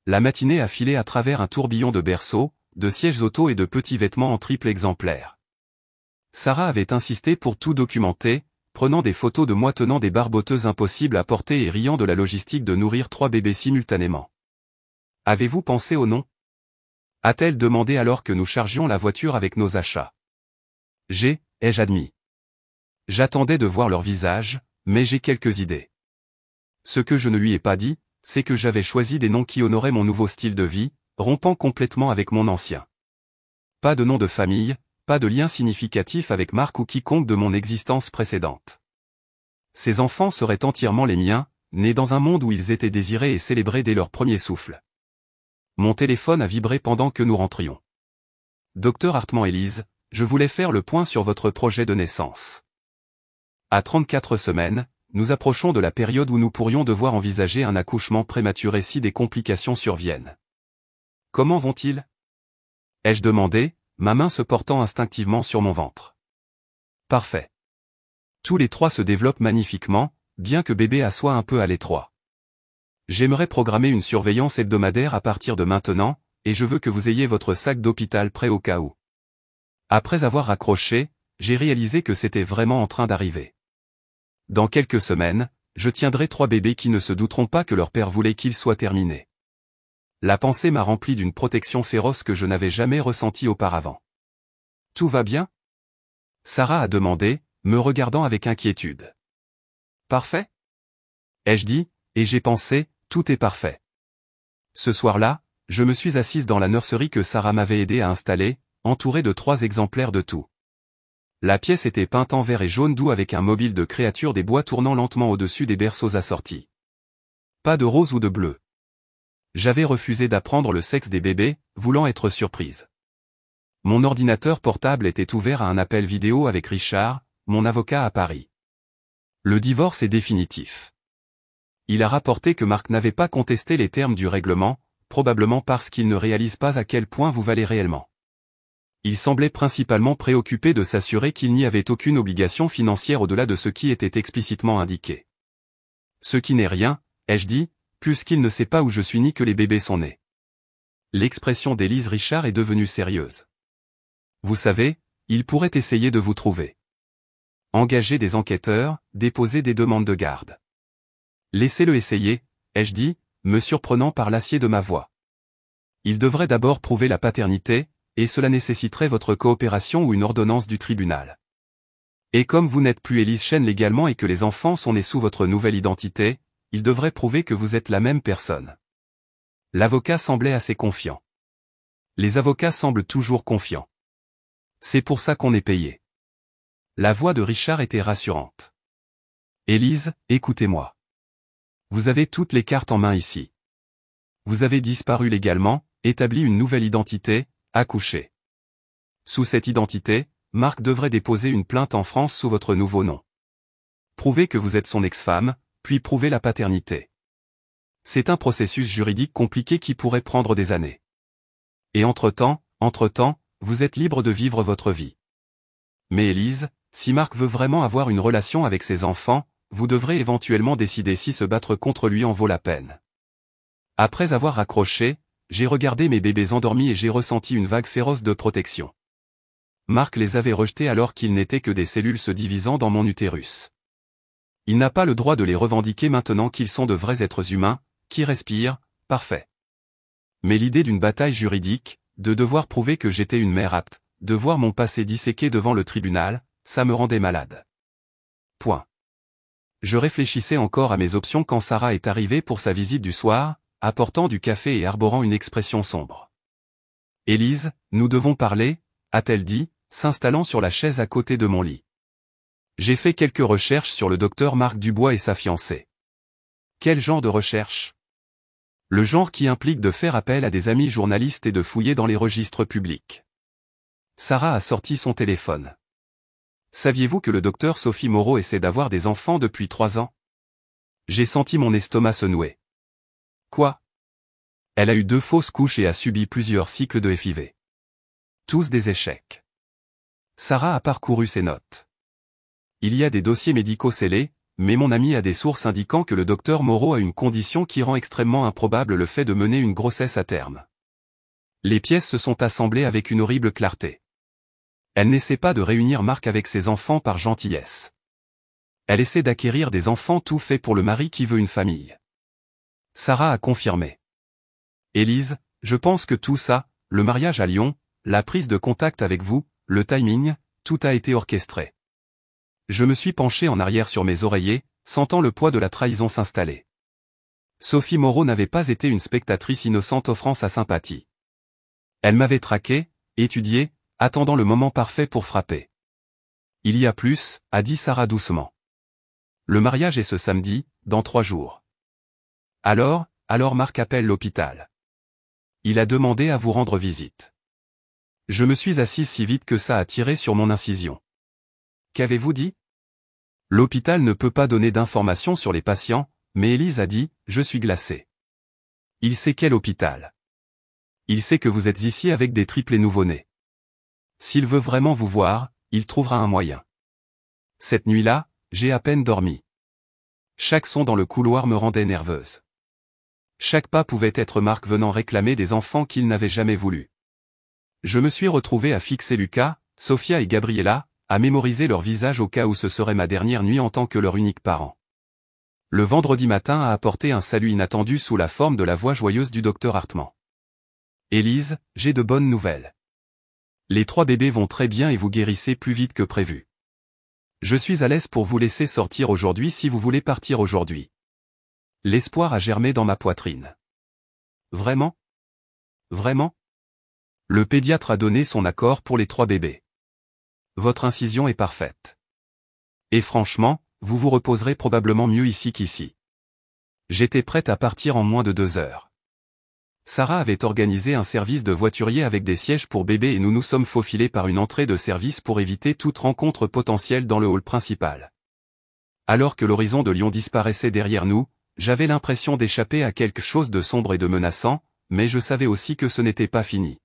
La matinée a filé à travers un tourbillon de berceaux, de sièges auto et de petits vêtements en triple exemplaire. Sarah avait insisté pour tout documenter, prenant des photos de moi tenant des barboteuses impossibles à porter et riant de la logistique de nourrir 3 bébés simultanément. Avez-vous pensé au nom? A-t-elle demandé alors que nous chargions la voiture avec nos achats. Ai-je admis. J'attendais de voir leur visage, mais j'ai quelques idées. Ce que je ne lui ai pas dit, c'est que j'avais choisi des noms qui honoraient mon nouveau style de vie, rompant complètement avec mon ancien. Pas de nom de famille, pas de lien significatif avec Marc ou quiconque de mon existence précédente. Ces enfants seraient entièrement les miens, nés dans un monde où ils étaient désirés et célébrés dès leur premier souffle. Mon téléphone a vibré pendant que nous rentrions. Docteur Hartmann-Élise, je voulais faire le point sur votre projet de naissance. À 34 semaines, nous approchons de la période où nous pourrions devoir envisager un accouchement prématuré si des complications surviennent. Comment vont-ils? Ai-je demandé, ma main se portant instinctivement sur mon ventre. Parfait. Tous les 3 se développent magnifiquement, bien que bébé assoie un peu à l'étroit. J'aimerais programmer une surveillance hebdomadaire à partir de maintenant, et je veux que vous ayez votre sac d'hôpital prêt au cas où. Après avoir raccroché, j'ai réalisé que c'était vraiment en train d'arriver. Dans quelques semaines, je tiendrai 3 bébés qui ne se douteront pas que leur père voulait qu'ils soient terminés. La pensée m'a rempli d'une protection féroce que je n'avais jamais ressentie auparavant. Tout va bien? Sarah a demandé, me regardant avec inquiétude. Parfait? Ai-je dit, et j'ai pensé, tout est parfait. Ce soir-là, je me suis assise dans la nurserie que Sarah m'avait aidé à installer, entourée de 3 exemplaires de tout. La pièce était peinte en vert et jaune doux avec un mobile de créature des bois tournant lentement au-dessus des berceaux assortis. Pas de rose ou de bleu. J'avais refusé d'apprendre le sexe des bébés, voulant être surprise. Mon ordinateur portable était ouvert à un appel vidéo avec Richard, mon avocat à Paris. Le divorce est définitif. Il a rapporté que Marc n'avait pas contesté les termes du règlement, probablement parce qu'il ne réalise pas à quel point vous valez réellement. Il semblait principalement préoccupé de s'assurer qu'il n'y avait aucune obligation financière au-delà de ce qui était explicitement indiqué. Ce qui n'est rien, ai-je dit, puisqu'il ne sait pas où je suis ni que les bébés sont nés. L'expression d'Élise Richard est devenue sérieuse. Vous savez, il pourrait essayer de vous trouver. Engager des enquêteurs, déposer des demandes de garde. Laissez-le essayer, ai-je dit, me surprenant par l'acier de ma voix. Il devrait d'abord prouver la paternité, et cela nécessiterait votre coopération ou une ordonnance du tribunal. Et comme vous n'êtes plus Élise Chen légalement et que les enfants sont nés sous votre nouvelle identité, il devrait prouver que vous êtes la même personne. L'avocat semblait assez confiant. Les avocats semblent toujours confiants. C'est pour ça qu'on est payé. La voix de Richard était rassurante. Élise, écoutez-moi. Vous avez toutes les cartes en main ici. Vous avez disparu légalement, établi une nouvelle identité, accouché. Sous cette identité, Marc devrait déposer une plainte en France sous votre nouveau nom. Prouvez que vous êtes son ex-femme, puis prouver la paternité. C'est un processus juridique compliqué qui pourrait prendre des années. Et entre-temps, vous êtes libre de vivre votre vie. Mais Élise, si Marc veut vraiment avoir une relation avec ses enfants, vous devrez éventuellement décider si se battre contre lui en vaut la peine. Après avoir raccroché, j'ai regardé mes bébés endormis et j'ai ressenti une vague féroce de protection. Marc les avait rejetés alors qu'ils n'étaient que des cellules se divisant dans mon utérus. Il n'a pas le droit de les revendiquer maintenant qu'ils sont de vrais êtres humains, qui respirent, parfait. Mais l'idée d'une bataille juridique, de devoir prouver que j'étais une mère apte, de voir mon passé disséqué devant le tribunal, ça me rendait malade. Point. Je réfléchissais encore à mes options quand Sarah est arrivée pour sa visite du soir, apportant du café et arborant une expression sombre. « Élise, nous devons parler » a-t-elle dit, s'installant sur la chaise à côté de mon lit. J'ai fait quelques recherches sur le docteur Marc Dubois et sa fiancée. Quel genre de recherche? Le genre qui implique de faire appel à des amis journalistes et de fouiller dans les registres publics. Sarah a sorti son téléphone. Saviez-vous que le docteur Sophie Moreau essaie d'avoir des enfants depuis 3 ans? J'ai senti mon estomac se nouer. Quoi? Elle a eu 2 fausses couches et a subi plusieurs cycles de FIV. Tous des échecs. Sarah a parcouru ses notes. Il y a des dossiers médicaux scellés, mais mon ami a des sources indiquant que le docteur Moreau a une condition qui rend extrêmement improbable le fait de mener une grossesse à terme. Les pièces se sont assemblées avec une horrible clarté. Elle n'essaie pas de réunir Marc avec ses enfants par gentillesse. Elle essaie d'acquérir des enfants tout faits pour le mari qui veut une famille. Sarah a confirmé. Élise, je pense que tout ça, le mariage à Lyon, la prise de contact avec vous, le timing, tout a été orchestré. Je me suis penché en arrière sur mes oreillers, sentant le poids de la trahison s'installer. Sophie Moreau n'avait pas été une spectatrice innocente offrant sa sympathie. Elle m'avait traqué, étudié, attendant le moment parfait pour frapper. Il y a plus, a dit Sarah doucement. Le mariage est ce samedi, dans 3 jours. Alors Marc appelle l'hôpital. Il a demandé à vous rendre visite. Je me suis assise si vite que ça a tiré sur mon incision. Qu'avez-vous dit? L'hôpital ne peut pas donner d'informations sur les patients, mais Élise a dit, je suis glacée. Il sait quel hôpital. Il sait que vous êtes ici avec des triplés nouveau-nés. S'il veut vraiment vous voir, il trouvera un moyen. Cette nuit-là, j'ai à peine dormi. Chaque son dans le couloir me rendait nerveuse. Chaque pas pouvait être Marc venant réclamer des enfants qu'il n'avait jamais voulu. Je me suis retrouvé à fixer Lucas, Sophia et Gabriella, à mémoriser leur visage au cas où ce serait ma dernière nuit en tant que leur unique parent. Le vendredi matin a apporté un salut inattendu sous la forme de la voix joyeuse du docteur Hartmann. Élise, j'ai de bonnes nouvelles. Les 3 bébés vont très bien et vous guérissez plus vite que prévu. Je suis à l'aise pour vous laisser sortir aujourd'hui si vous voulez partir aujourd'hui. L'espoir a germé dans ma poitrine. Vraiment? Vraiment? Le pédiatre a donné son accord pour les 3 bébés. Votre incision est parfaite. Et franchement, vous vous reposerez probablement mieux ici qu'ici. J'étais prête à partir en moins de 2 heures. Sarah avait organisé un service de voiturier avec des sièges pour bébés et nous nous sommes faufilés par une entrée de service pour éviter toute rencontre potentielle dans le hall principal. Alors que l'horizon de Lyon disparaissait derrière nous, j'avais l'impression d'échapper à quelque chose de sombre et de menaçant, mais je savais aussi que ce n'était pas fini.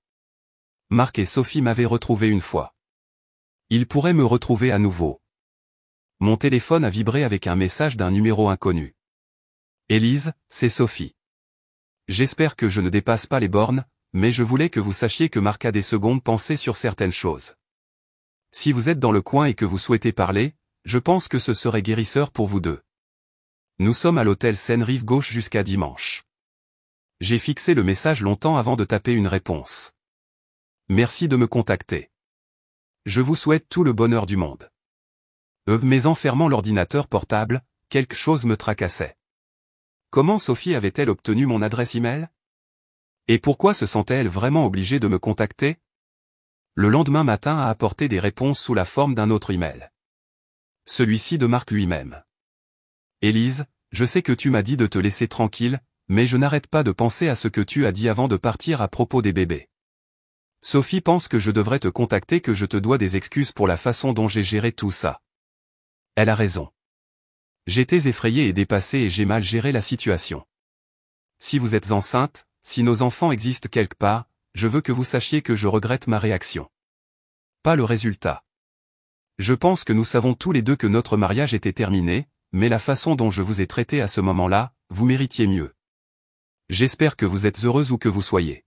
Marc et Sophie m'avaient retrouvé une fois. Ils pourraient me retrouver à nouveau. Mon téléphone a vibré avec un message d'un numéro inconnu. Élise, c'est Sophie. J'espère que je ne dépasse pas les bornes, mais je voulais que vous sachiez que Marc a des secondes pensées sur certaines choses. Si vous êtes dans le coin et que vous souhaitez parler, je pense que ce serait guérisseur pour vous deux. Nous sommes à l'hôtel Seine-Rive Gauche jusqu'à dimanche. J'ai fixé le message longtemps avant de taper une réponse. Merci de me contacter. Je vous souhaite tout le bonheur du monde. Mais en fermant l'ordinateur portable, quelque chose me tracassait. Comment Sophie avait-elle obtenu mon adresse email? Et pourquoi se sentait-elle vraiment obligée de me contacter? Le lendemain matin a apporté des réponses sous la forme d'un autre email. Celui-ci de Marc lui-même. Élise, je sais que tu m'as dit de te laisser tranquille, mais je n'arrête pas de penser à ce que tu as dit avant de partir à propos des bébés. Sophie pense que je devrais te contacter, que je te dois des excuses pour la façon dont j'ai géré tout ça. Elle a raison. J'étais effrayé et dépassé et j'ai mal géré la situation. Si vous êtes enceinte, si nos enfants existent quelque part, je veux que vous sachiez que je regrette ma réaction. Pas le résultat. Je pense que nous savons tous les deux que notre mariage était terminé, mais la façon dont je vous ai traité à ce moment-là, vous méritiez mieux. J'espère que vous êtes heureuse où que vous soyez.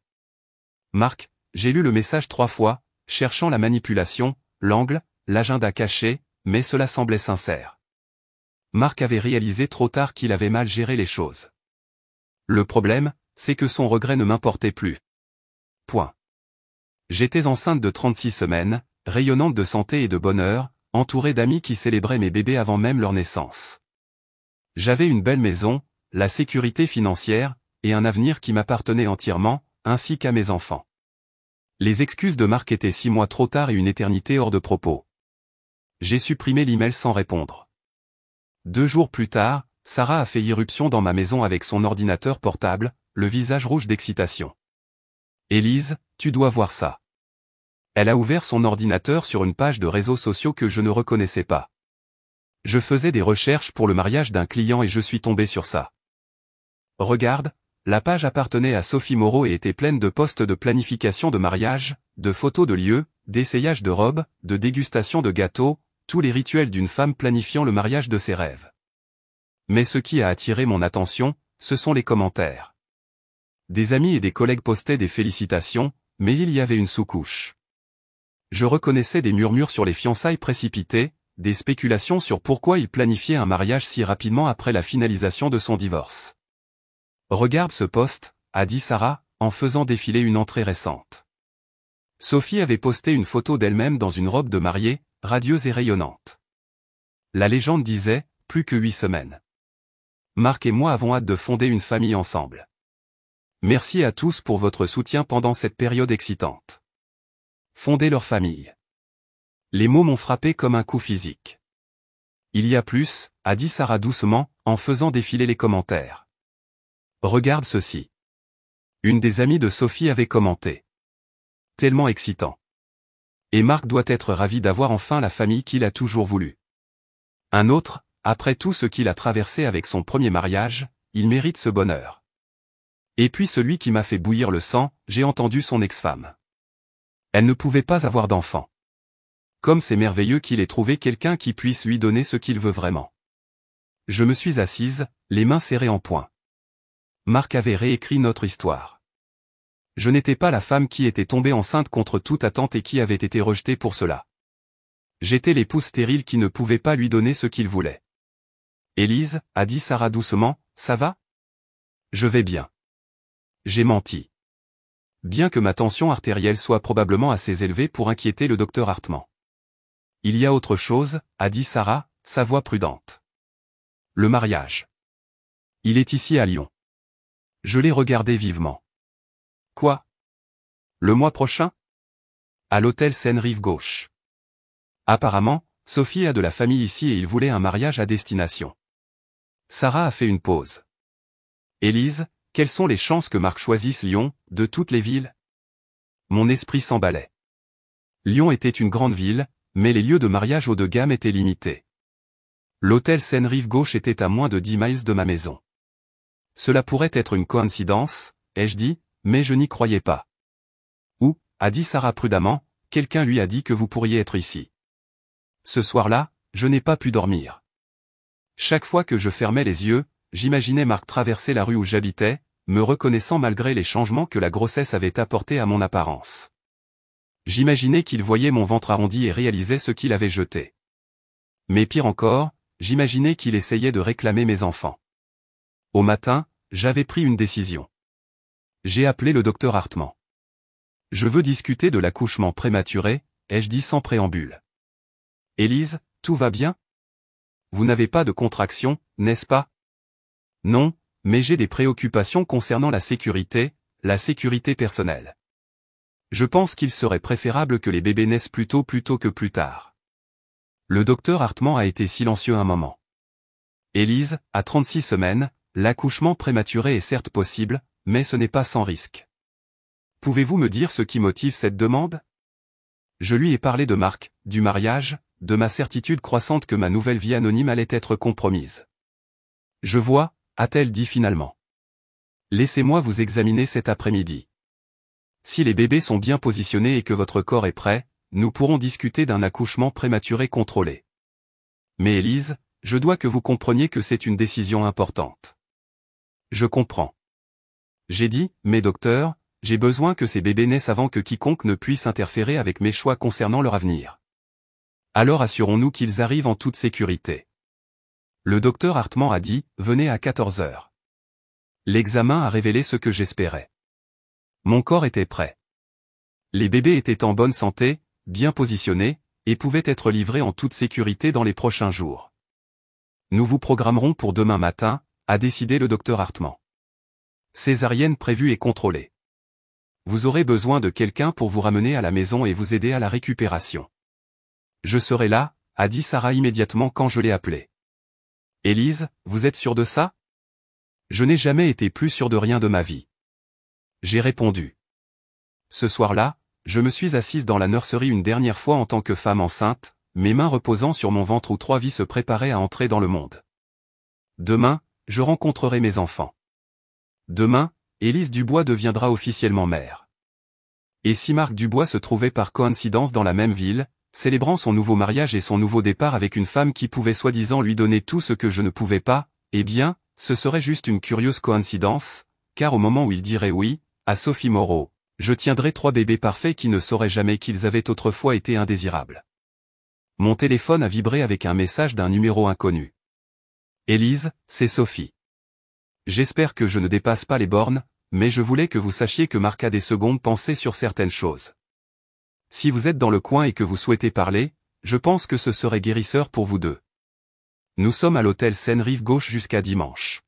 Marc, j'ai lu le message 3 fois, cherchant la manipulation, l'angle, l'agenda caché, mais cela semblait sincère. Marc avait réalisé trop tard qu'il avait mal géré les choses. Le problème, c'est que son regret ne m'importait plus. Point. J'étais enceinte de 36 semaines, rayonnante de santé et de bonheur, entourée d'amis qui célébraient mes bébés avant même leur naissance. J'avais une belle maison, la sécurité financière, et un avenir qui m'appartenait entièrement, ainsi qu'à mes enfants. Les excuses de Marc étaient 6 mois trop tard et une éternité hors de propos. J'ai supprimé l'email sans répondre. 2 jours plus tard, Sarah a fait irruption dans ma maison avec son ordinateur portable, le visage rouge d'excitation. « Élise, tu dois voir ça. » Elle a ouvert son ordinateur sur une page de réseaux sociaux que je ne reconnaissais pas. Je faisais des recherches pour le mariage d'un client et je suis tombé sur ça. Regarde, la page appartenait à Sophie Moreau et était pleine de posts de planification de mariage, de photos de lieux, d'essayage de robes, de dégustation de gâteaux, tous les rituels d'une femme planifiant le mariage de ses rêves. Mais ce qui a attiré mon attention, ce sont les commentaires. Des amis et des collègues postaient des félicitations, mais il y avait une sous-couche. Je reconnaissais des murmures sur les fiançailles précipitées, des spéculations sur pourquoi il planifiait un mariage si rapidement après la finalisation de son divorce. « Regarde ce post », a dit Sarah, en faisant défiler une entrée récente. Sophie avait posté une photo d'elle-même dans une robe de mariée, radieuse et rayonnante. La légende disait, plus que 8 semaines. Marc et moi avons hâte de fonder une famille ensemble. Merci à tous pour votre soutien pendant cette période excitante. Fonder leur famille. Les mots m'ont frappé comme un coup physique. Il y a plus, a dit Sarah doucement, en faisant défiler les commentaires. Regarde ceci. Une des amies de Sophie avait commenté. Tellement excitant. Et Marc doit être ravi d'avoir enfin la famille qu'il a toujours voulu. Un autre, après tout ce qu'il a traversé avec son premier mariage, il mérite ce bonheur. Et puis celui qui m'a fait bouillir le sang, j'ai entendu son ex-femme. Elle ne pouvait pas avoir d'enfant. Comme c'est merveilleux qu'il ait trouvé quelqu'un qui puisse lui donner ce qu'il veut vraiment. Je me suis assise, les mains serrées en poing. Marc avait réécrit notre histoire. Je n'étais pas la femme qui était tombée enceinte contre toute attente et qui avait été rejetée pour cela. J'étais l'épouse stérile qui ne pouvait pas lui donner ce qu'il voulait. Élise, a dit Sarah doucement, ça va? Je vais bien. J'ai menti. Bien que ma tension artérielle soit probablement assez élevée pour inquiéter le docteur Hartmann. Il y a autre chose, a dit Sarah, sa voix prudente. Le mariage. Il est ici à Lyon. Je l'ai regardé vivement. Quoi? Le mois prochain? À l'hôtel Seine-Rive Gauche. Apparemment, Sophie a de la famille ici et il voulait un mariage à destination. Sarah a fait une pause. Élise, quelles sont les chances que Marc choisisse Lyon, de toutes les villes? Mon esprit s'emballait. Lyon était une grande ville, mais les lieux de mariage haut de gamme étaient limités. L'hôtel Seine-Rive Gauche était à moins de 10 miles de ma maison. Cela pourrait être une coïncidence, ai-je dit, mais je n'y croyais pas. Ou, a dit Sarah prudemment, quelqu'un lui a dit que vous pourriez être ici. Ce soir-là, je n'ai pas pu dormir. Chaque fois que je fermais les yeux, j'imaginais Marc traverser la rue où j'habitais, me reconnaissant malgré les changements que la grossesse avait apportés à mon apparence. J'imaginais qu'il voyait mon ventre arrondi et réalisait ce qu'il avait jeté. Mais pire encore, j'imaginais qu'il essayait de réclamer mes enfants. Au matin, j'avais pris une décision. J'ai appelé le docteur Hartmann. Je veux discuter de l'accouchement prématuré, ai-je dit sans préambule. Élise, tout va bien? Vous n'avez pas de contraction, n'est-ce pas? Non, mais j'ai des préoccupations concernant la sécurité personnelle. Je pense qu'il serait préférable que les bébés naissent plus tôt que plus tard. Le docteur Hartmann a été silencieux un moment. Élise, à 36 semaines, l'accouchement prématuré est certes possible, mais ce n'est pas sans risque. Pouvez-vous me dire ce qui motive cette demande? Je lui ai parlé de Marc, du mariage, de ma certitude croissante que ma nouvelle vie anonyme allait être compromise. Je vois, a-t-elle dit finalement. Laissez-moi vous examiner cet après-midi. Si les bébés sont bien positionnés et que votre corps est prêt, nous pourrons discuter d'un accouchement prématuré contrôlé. Mais Élise, je dois que vous compreniez que c'est une décision importante. Je comprends. J'ai dit, mais docteur, j'ai besoin que ces bébés naissent avant que quiconque ne puisse interférer avec mes choix concernant leur avenir. Alors assurons-nous qu'ils arrivent en toute sécurité. Le docteur Hartmann a dit, venez à 14 heures. L'examen a révélé ce que j'espérais. Mon corps était prêt. Les bébés étaient en bonne santé, bien positionnés, et pouvaient être livrés en toute sécurité dans les prochains jours. Nous vous programmerons pour demain matin, a décidé le docteur Hartmann. Césarienne prévue et contrôlée. Vous aurez besoin de quelqu'un pour vous ramener à la maison et vous aider à la récupération. Je serai là, a dit Sarah immédiatement quand je l'ai appelée. Élise, vous êtes sûre de ça? Je n'ai jamais été plus sûre de rien de ma vie. J'ai répondu. Ce soir-là, je me suis assise dans la nurserie une dernière fois en tant que femme enceinte, mes mains reposant sur mon ventre où 3 vies se préparaient à entrer dans le monde. Demain, je rencontrerai mes enfants. Demain, Élise Dubois deviendra officiellement mère. Et si Marc Dubois se trouvait par coïncidence dans la même ville, célébrant son nouveau mariage et son nouveau départ avec une femme qui pouvait soi-disant lui donner tout ce que je ne pouvais pas, eh bien, ce serait juste une curieuse coïncidence, car au moment où il dirait oui, à Sophie Moreau, je tiendrais 3 bébés parfaits qui ne sauraient jamais qu'ils avaient autrefois été indésirables. Mon téléphone a vibré avec un message d'un numéro inconnu. Élise, c'est Sophie. J'espère que je ne dépasse pas les bornes, mais je voulais que vous sachiez que Marc a des secondes pensées sur certaines choses. Si vous êtes dans le coin et que vous souhaitez parler, je pense que ce serait guérisseur pour vous deux. Nous sommes à l'hôtel Seine-Rive-Gauche jusqu'à dimanche.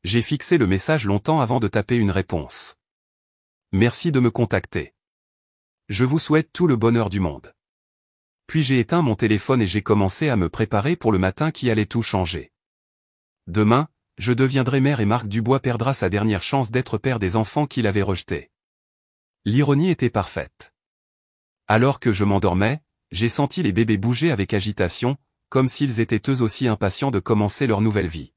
J'ai fixé le message longtemps avant de taper une réponse. Merci de me contacter. Je vous souhaite tout le bonheur du monde. Puis j'ai éteint mon téléphone et j'ai commencé à me préparer pour le matin qui allait tout changer. Demain, je deviendrai mère et Marc Dubois perdra sa dernière chance d'être père des enfants qu'il avait rejetés. L'ironie était parfaite. Alors que je m'endormais, j'ai senti les bébés bouger avec agitation, comme s'ils étaient eux aussi impatients de commencer leur nouvelle vie.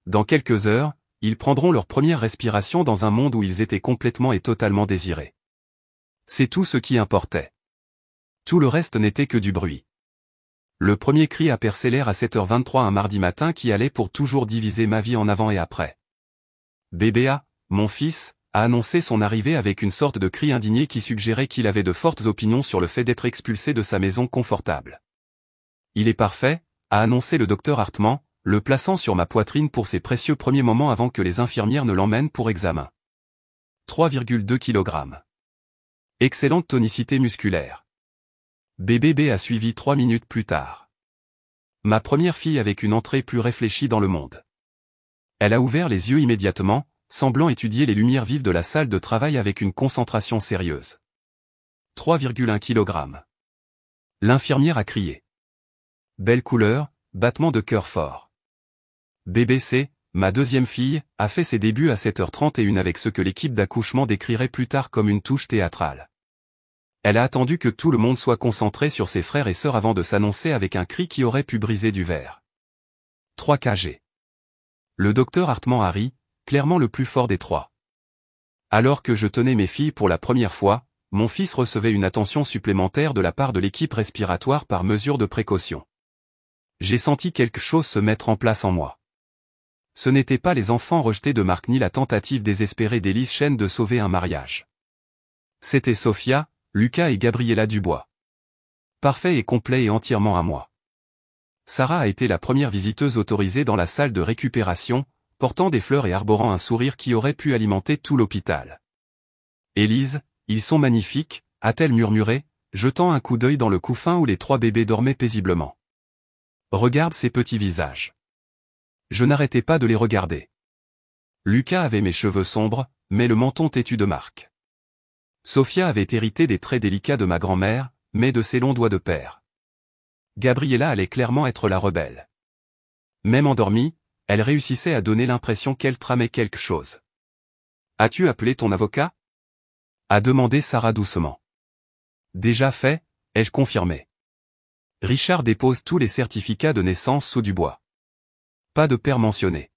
Dans quelques heures, ils prendront leur première respiration dans un monde où ils étaient complètement et totalement désirés. C'est tout ce qui importait. Tout le reste n'était que du bruit. Le premier cri a percé l'air à 7h23 un mardi matin qui allait pour toujours diviser ma vie en avant et après. Bébéa, mon fils, a annoncé son arrivée avec une sorte de cri indigné qui suggérait qu'il avait de fortes opinions sur le fait d'être expulsé de sa maison confortable. Il est parfait, a annoncé le docteur Hartmann, le plaçant sur ma poitrine pour ses précieux premiers moments avant que les infirmières ne l'emmènent pour examen. 3,2 kg. Excellente tonicité musculaire. Bébé a suivi 3 minutes plus tard. Ma première fille avec une entrée plus réfléchie dans le monde. Elle a ouvert les yeux immédiatement, semblant étudier les lumières vives de la salle de travail avec une concentration sérieuse. 3,1 kg. L'infirmière a crié. Belle couleur, battement de cœur fort. BBC, ma deuxième fille, a fait ses débuts à 7h31 avec ce que l'équipe d'accouchement décrirait plus tard comme une touche théâtrale. Elle a attendu que tout le monde soit concentré sur ses frères et sœurs avant de s'annoncer avec un cri qui aurait pu briser du verre. 3 kg. Le docteur Hartmann a ri, clairement le plus fort des 3. Alors que je tenais mes filles pour la première fois, mon fils recevait une attention supplémentaire de la part de l'équipe respiratoire par mesure de précaution. J'ai senti quelque chose se mettre en place en moi. Ce n'étaient pas les enfants rejetés de Marc ni la tentative désespérée d'Élise Chen de sauver un mariage. C'était Sophia, Lucas et Gabriella Dubois. Parfait et complet et entièrement à moi. Sarah a été la première visiteuse autorisée dans la salle de récupération, portant des fleurs et arborant un sourire qui aurait pu alimenter tout l'hôpital. Élise, ils sont magnifiques, a-t-elle murmuré, jetant un coup d'œil dans le couffin où les 3 bébés dormaient paisiblement. Regarde ces petits visages. Je n'arrêtais pas de les regarder. Lucas avait mes cheveux sombres, mais le menton têtu de Marc. Sophia avait hérité des traits délicats de ma grand-mère, mais de ses longs doigts de père. Gabriella allait clairement être la rebelle. Même endormie, elle réussissait à donner l'impression qu'elle tramait quelque chose. « As-tu appelé ton avocat ?» a demandé Sarah doucement. « Déjà fait, ai-je confirmé. Richard dépose tous les certificats de naissance sous Dubois. Pas de père mentionné.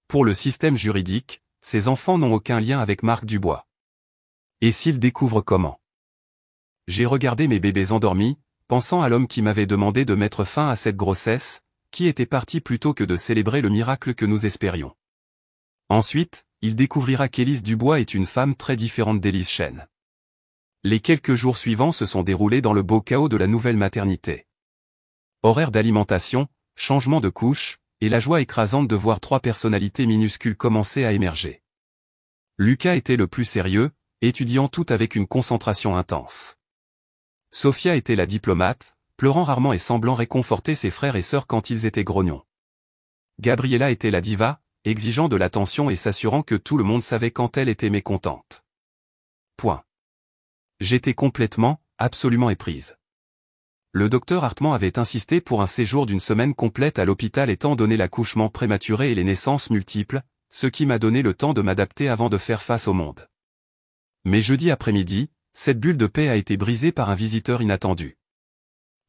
Pour le système juridique, ces enfants n'ont aucun lien avec Marc Dubois. Et s'ils découvrent comment? J'ai regardé mes bébés endormis, pensant à l'homme qui m'avait demandé de mettre fin à cette grossesse, qui était parti plutôt que de célébrer le miracle que nous espérions. Ensuite, il découvrira qu'Élise Dubois est une femme très différente d'Élise Chen. Les quelques jours suivants se sont déroulés dans le beau chaos de la nouvelle maternité. Horaire d'alimentation, changement de couche, et la joie écrasante de voir 3 personnalités minuscules commencer à émerger. Lucas était le plus sérieux, étudiant tout avec une concentration intense. Sophia était la diplomate, pleurant rarement et semblant réconforter ses frères et sœurs quand ils étaient grognons. Gabriella était la diva, exigeant de l'attention et s'assurant que tout le monde savait quand elle était mécontente. Point. J'étais complètement, absolument éprise. Le docteur Hartmann avait insisté pour un séjour d'une semaine complète à l'hôpital étant donné l'accouchement prématuré et les naissances multiples, ce qui m'a donné le temps de m'adapter avant de faire face au monde. Mais jeudi après-midi, cette bulle de paix a été brisée par un visiteur inattendu.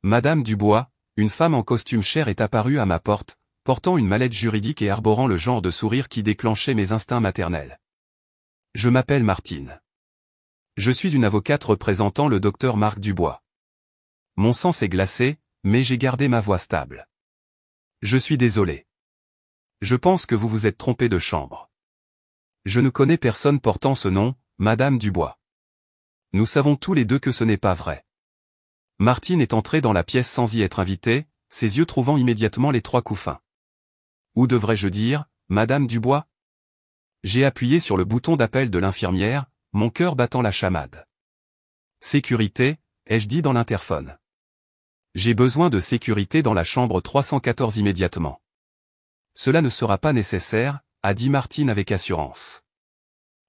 Madame Dubois, une femme en costume cher est apparue à ma porte, portant une mallette juridique et arborant le genre de sourire qui déclenchait mes instincts maternels. Je m'appelle Martine. Je suis une avocate représentant le docteur Marc Dubois. Mon sang s'est glacé, mais j'ai gardé ma voix stable. Je suis désolé. Je pense que vous vous êtes trompé de chambre. Je ne connais personne portant ce nom, Madame Dubois. Nous savons tous les deux que ce n'est pas vrai. Martine est entrée dans la pièce sans y être invitée, ses yeux trouvant immédiatement les 3 couffins. Ou devrais-je dire, Madame Dubois? J'ai appuyé sur le bouton d'appel de l'infirmière, mon cœur battant la chamade. Sécurité, ai-je dit dans l'interphone. J'ai besoin de sécurité dans la chambre 314 immédiatement. Cela ne sera pas nécessaire, a dit Martine avec assurance.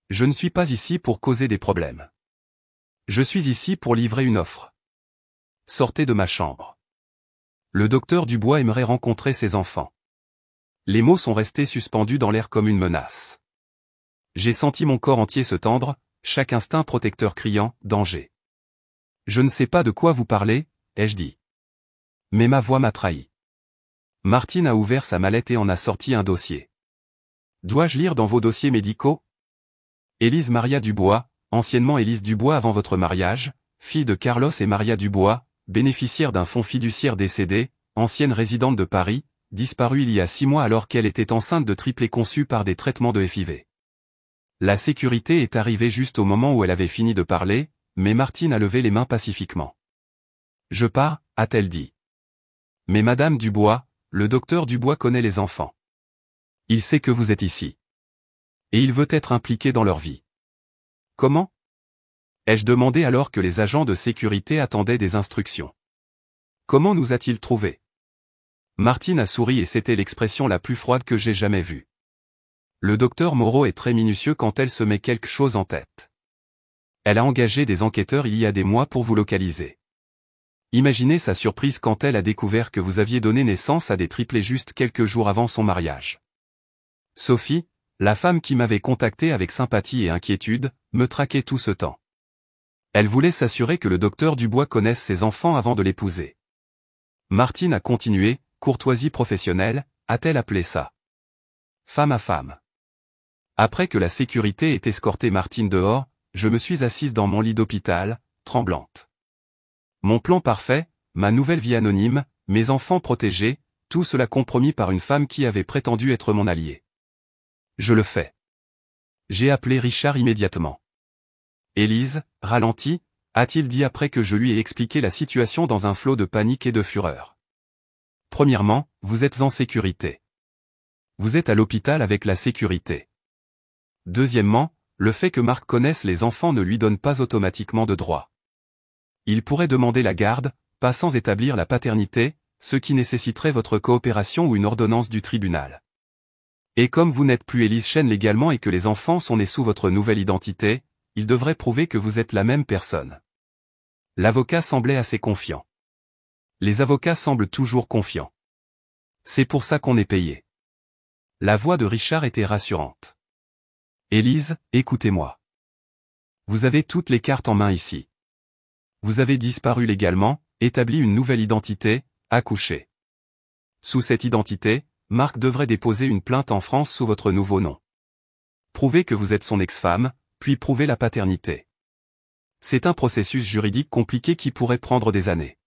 Je ne suis pas ici pour causer des problèmes. Je suis ici pour livrer une offre. Sortez de ma chambre. Le docteur Dubois aimerait rencontrer ses enfants. Les mots sont restés suspendus dans l'air comme une menace. J'ai senti mon corps entier se tendre, chaque instinct protecteur criant « Danger ». Je ne sais pas de quoi vous parlez, ai-je dit. Mais ma voix m'a trahi. Martine a ouvert sa mallette et en a sorti un dossier. Dois-je lire dans vos dossiers médicaux? Élise Maria Dubois, anciennement Élise Dubois avant votre mariage, fille de Carlos et Maria Dubois, bénéficiaire d'un fonds fiduciaire décédé, ancienne résidente de Paris, disparue il y a 6 mois alors qu'elle était enceinte de triplés conçus par des traitements de FIV. La sécurité est arrivée juste au moment où elle avait fini de parler, mais Martine a levé les mains pacifiquement. Je pars, a-t-elle dit. Mais Madame Dubois, le docteur Dubois connaît les enfants. Il sait que vous êtes ici. Et il veut être impliqué dans leur vie. Comment? Ai-je demandé alors que les agents de sécurité attendaient des instructions. Comment nous a-t-il trouvés? Martine a souri et c'était l'expression la plus froide que j'ai jamais vue. Le docteur Moreau est très minutieux quand elle se met quelque chose en tête. Elle a engagé des enquêteurs il y a des mois pour vous localiser. Imaginez sa surprise quand elle a découvert que vous aviez donné naissance à des triplés juste quelques jours avant son mariage. Sophie, la femme qui m'avait contacté avec sympathie et inquiétude, me traquait tout ce temps. Elle voulait s'assurer que le docteur Dubois connaisse ses enfants avant de l'épouser. Martine a continué, courtoisie professionnelle, a-t-elle appelé ça. Femme à femme. Après que la sécurité ait escorté Martine dehors, je me suis assise dans mon lit d'hôpital, tremblante. Mon plan parfait, ma nouvelle vie anonyme, mes enfants protégés, tout cela compromis par une femme qui avait prétendu être mon allié. Je le fais. J'ai appelé Richard immédiatement. Élise, ralentie, a-t-il dit après que je lui ai expliqué la situation dans un flot de panique et de fureur. Premièrement, vous êtes en sécurité. Vous êtes à l'hôpital avec la sécurité. Deuxièmement, le fait que Marc connaisse les enfants ne lui donne pas automatiquement de droit. Il pourrait demander la garde, pas sans établir la paternité, ce qui nécessiterait votre coopération ou une ordonnance du tribunal. Et comme vous n'êtes plus Élise Chen légalement et que les enfants sont nés sous votre nouvelle identité, il devrait prouver que vous êtes la même personne. L'avocat semblait assez confiant. Les avocats semblent toujours confiants. C'est pour ça qu'on est payé. La voix de Richard était rassurante. Élise, écoutez-moi. Vous avez toutes les cartes en main ici. Vous avez disparu légalement, établi une nouvelle identité, accouché. Sous cette identité, Marc devrait déposer une plainte en France sous votre nouveau nom. Prouvez que vous êtes son ex-femme, puis prouvez la paternité. C'est un processus juridique compliqué qui pourrait prendre des années.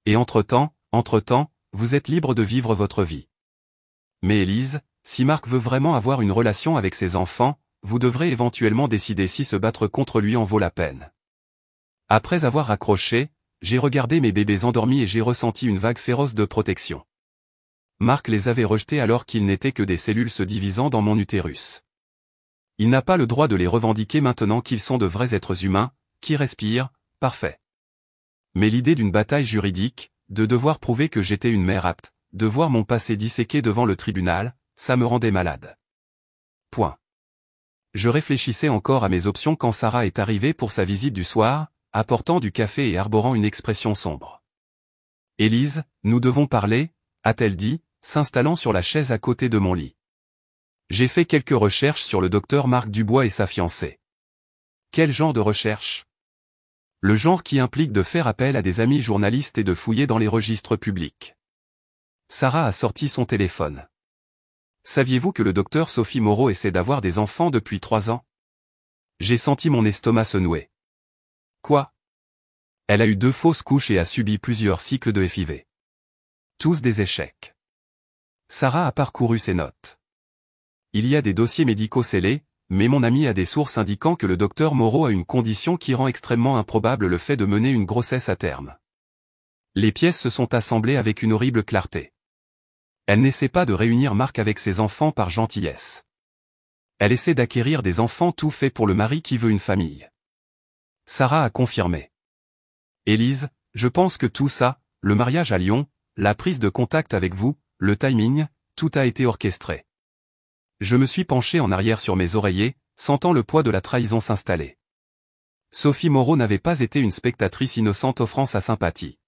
Et entre-temps, vous êtes libre de vivre votre vie. Mais Élise, si Marc veut vraiment avoir une relation avec ses enfants, vous devrez éventuellement décider si se battre contre lui en vaut la peine. Après avoir raccroché, j'ai regardé mes bébés endormis et j'ai ressenti une vague féroce de protection. Marc les avait rejetés alors qu'ils n'étaient que des cellules se divisant dans mon utérus. Il n'a pas le droit de les revendiquer maintenant qu'ils sont de vrais êtres humains, qui respirent, parfait. Mais l'idée d'une bataille juridique, de devoir prouver que j'étais une mère apte, de voir mon passé disséqué devant le tribunal, ça me rendait malade. Point. Je réfléchissais encore à mes options quand Sarah est arrivée pour sa visite du soir, apportant du café et arborant une expression sombre. « Élise, nous devons parler », a-t-elle dit, s'installant sur la chaise à côté de mon lit. J'ai fait quelques recherches sur le docteur Marc Dubois et sa fiancée. Quel genre de recherche? Le genre qui implique de faire appel à des amis journalistes et de fouiller dans les registres publics. Sarah a sorti son téléphone. Saviez-vous que le docteur Sophie Moreau essaie d'avoir des enfants depuis 3 ans? J'ai senti mon estomac se nouer. Quoi? Elle a eu 2 fausses couches et a subi plusieurs cycles de FIV. Tous des échecs. Sarah a parcouru ses notes. Il y a des dossiers médicaux scellés, mais mon ami a des sources indiquant que le docteur Moreau a une condition qui rend extrêmement improbable le fait de mener une grossesse à terme. Les pièces se sont assemblées avec une horrible clarté. Elle n'essaie pas de réunir Marc avec ses enfants par gentillesse. Elle essaie d'acquérir des enfants tout faits pour le mari qui veut une famille. Sarah a confirmé. Élise, je pense que tout ça, le mariage à Lyon, la prise de contact avec vous, le timing, tout a été orchestré. Je me suis penché en arrière sur mes oreillers, sentant le poids de la trahison s'installer. Sophie Moreau n'avait pas été une spectatrice innocente offrant sa sympathie.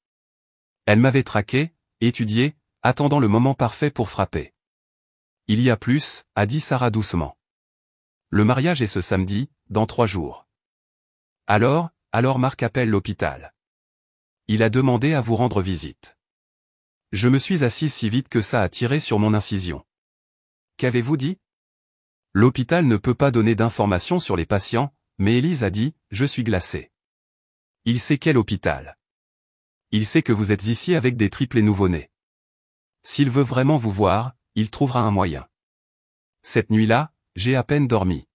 Elle m'avait traqué, étudié, attendant le moment parfait pour frapper. Il y a plus, a dit Sarah doucement. Le mariage est ce samedi, dans 3 jours. Alors Marc appelle l'hôpital. Il a demandé à vous rendre visite. Je me suis assise si vite que ça a tiré sur mon incision. Qu'avez-vous dit? L'hôpital ne peut pas donner d'informations sur les patients, mais Élise a dit, je suis glacée. Il sait quel hôpital. Il sait que vous êtes ici avec des triplés nouveau-nés. S'il veut vraiment vous voir, il trouvera un moyen. Cette nuit-là, j'ai à peine dormi.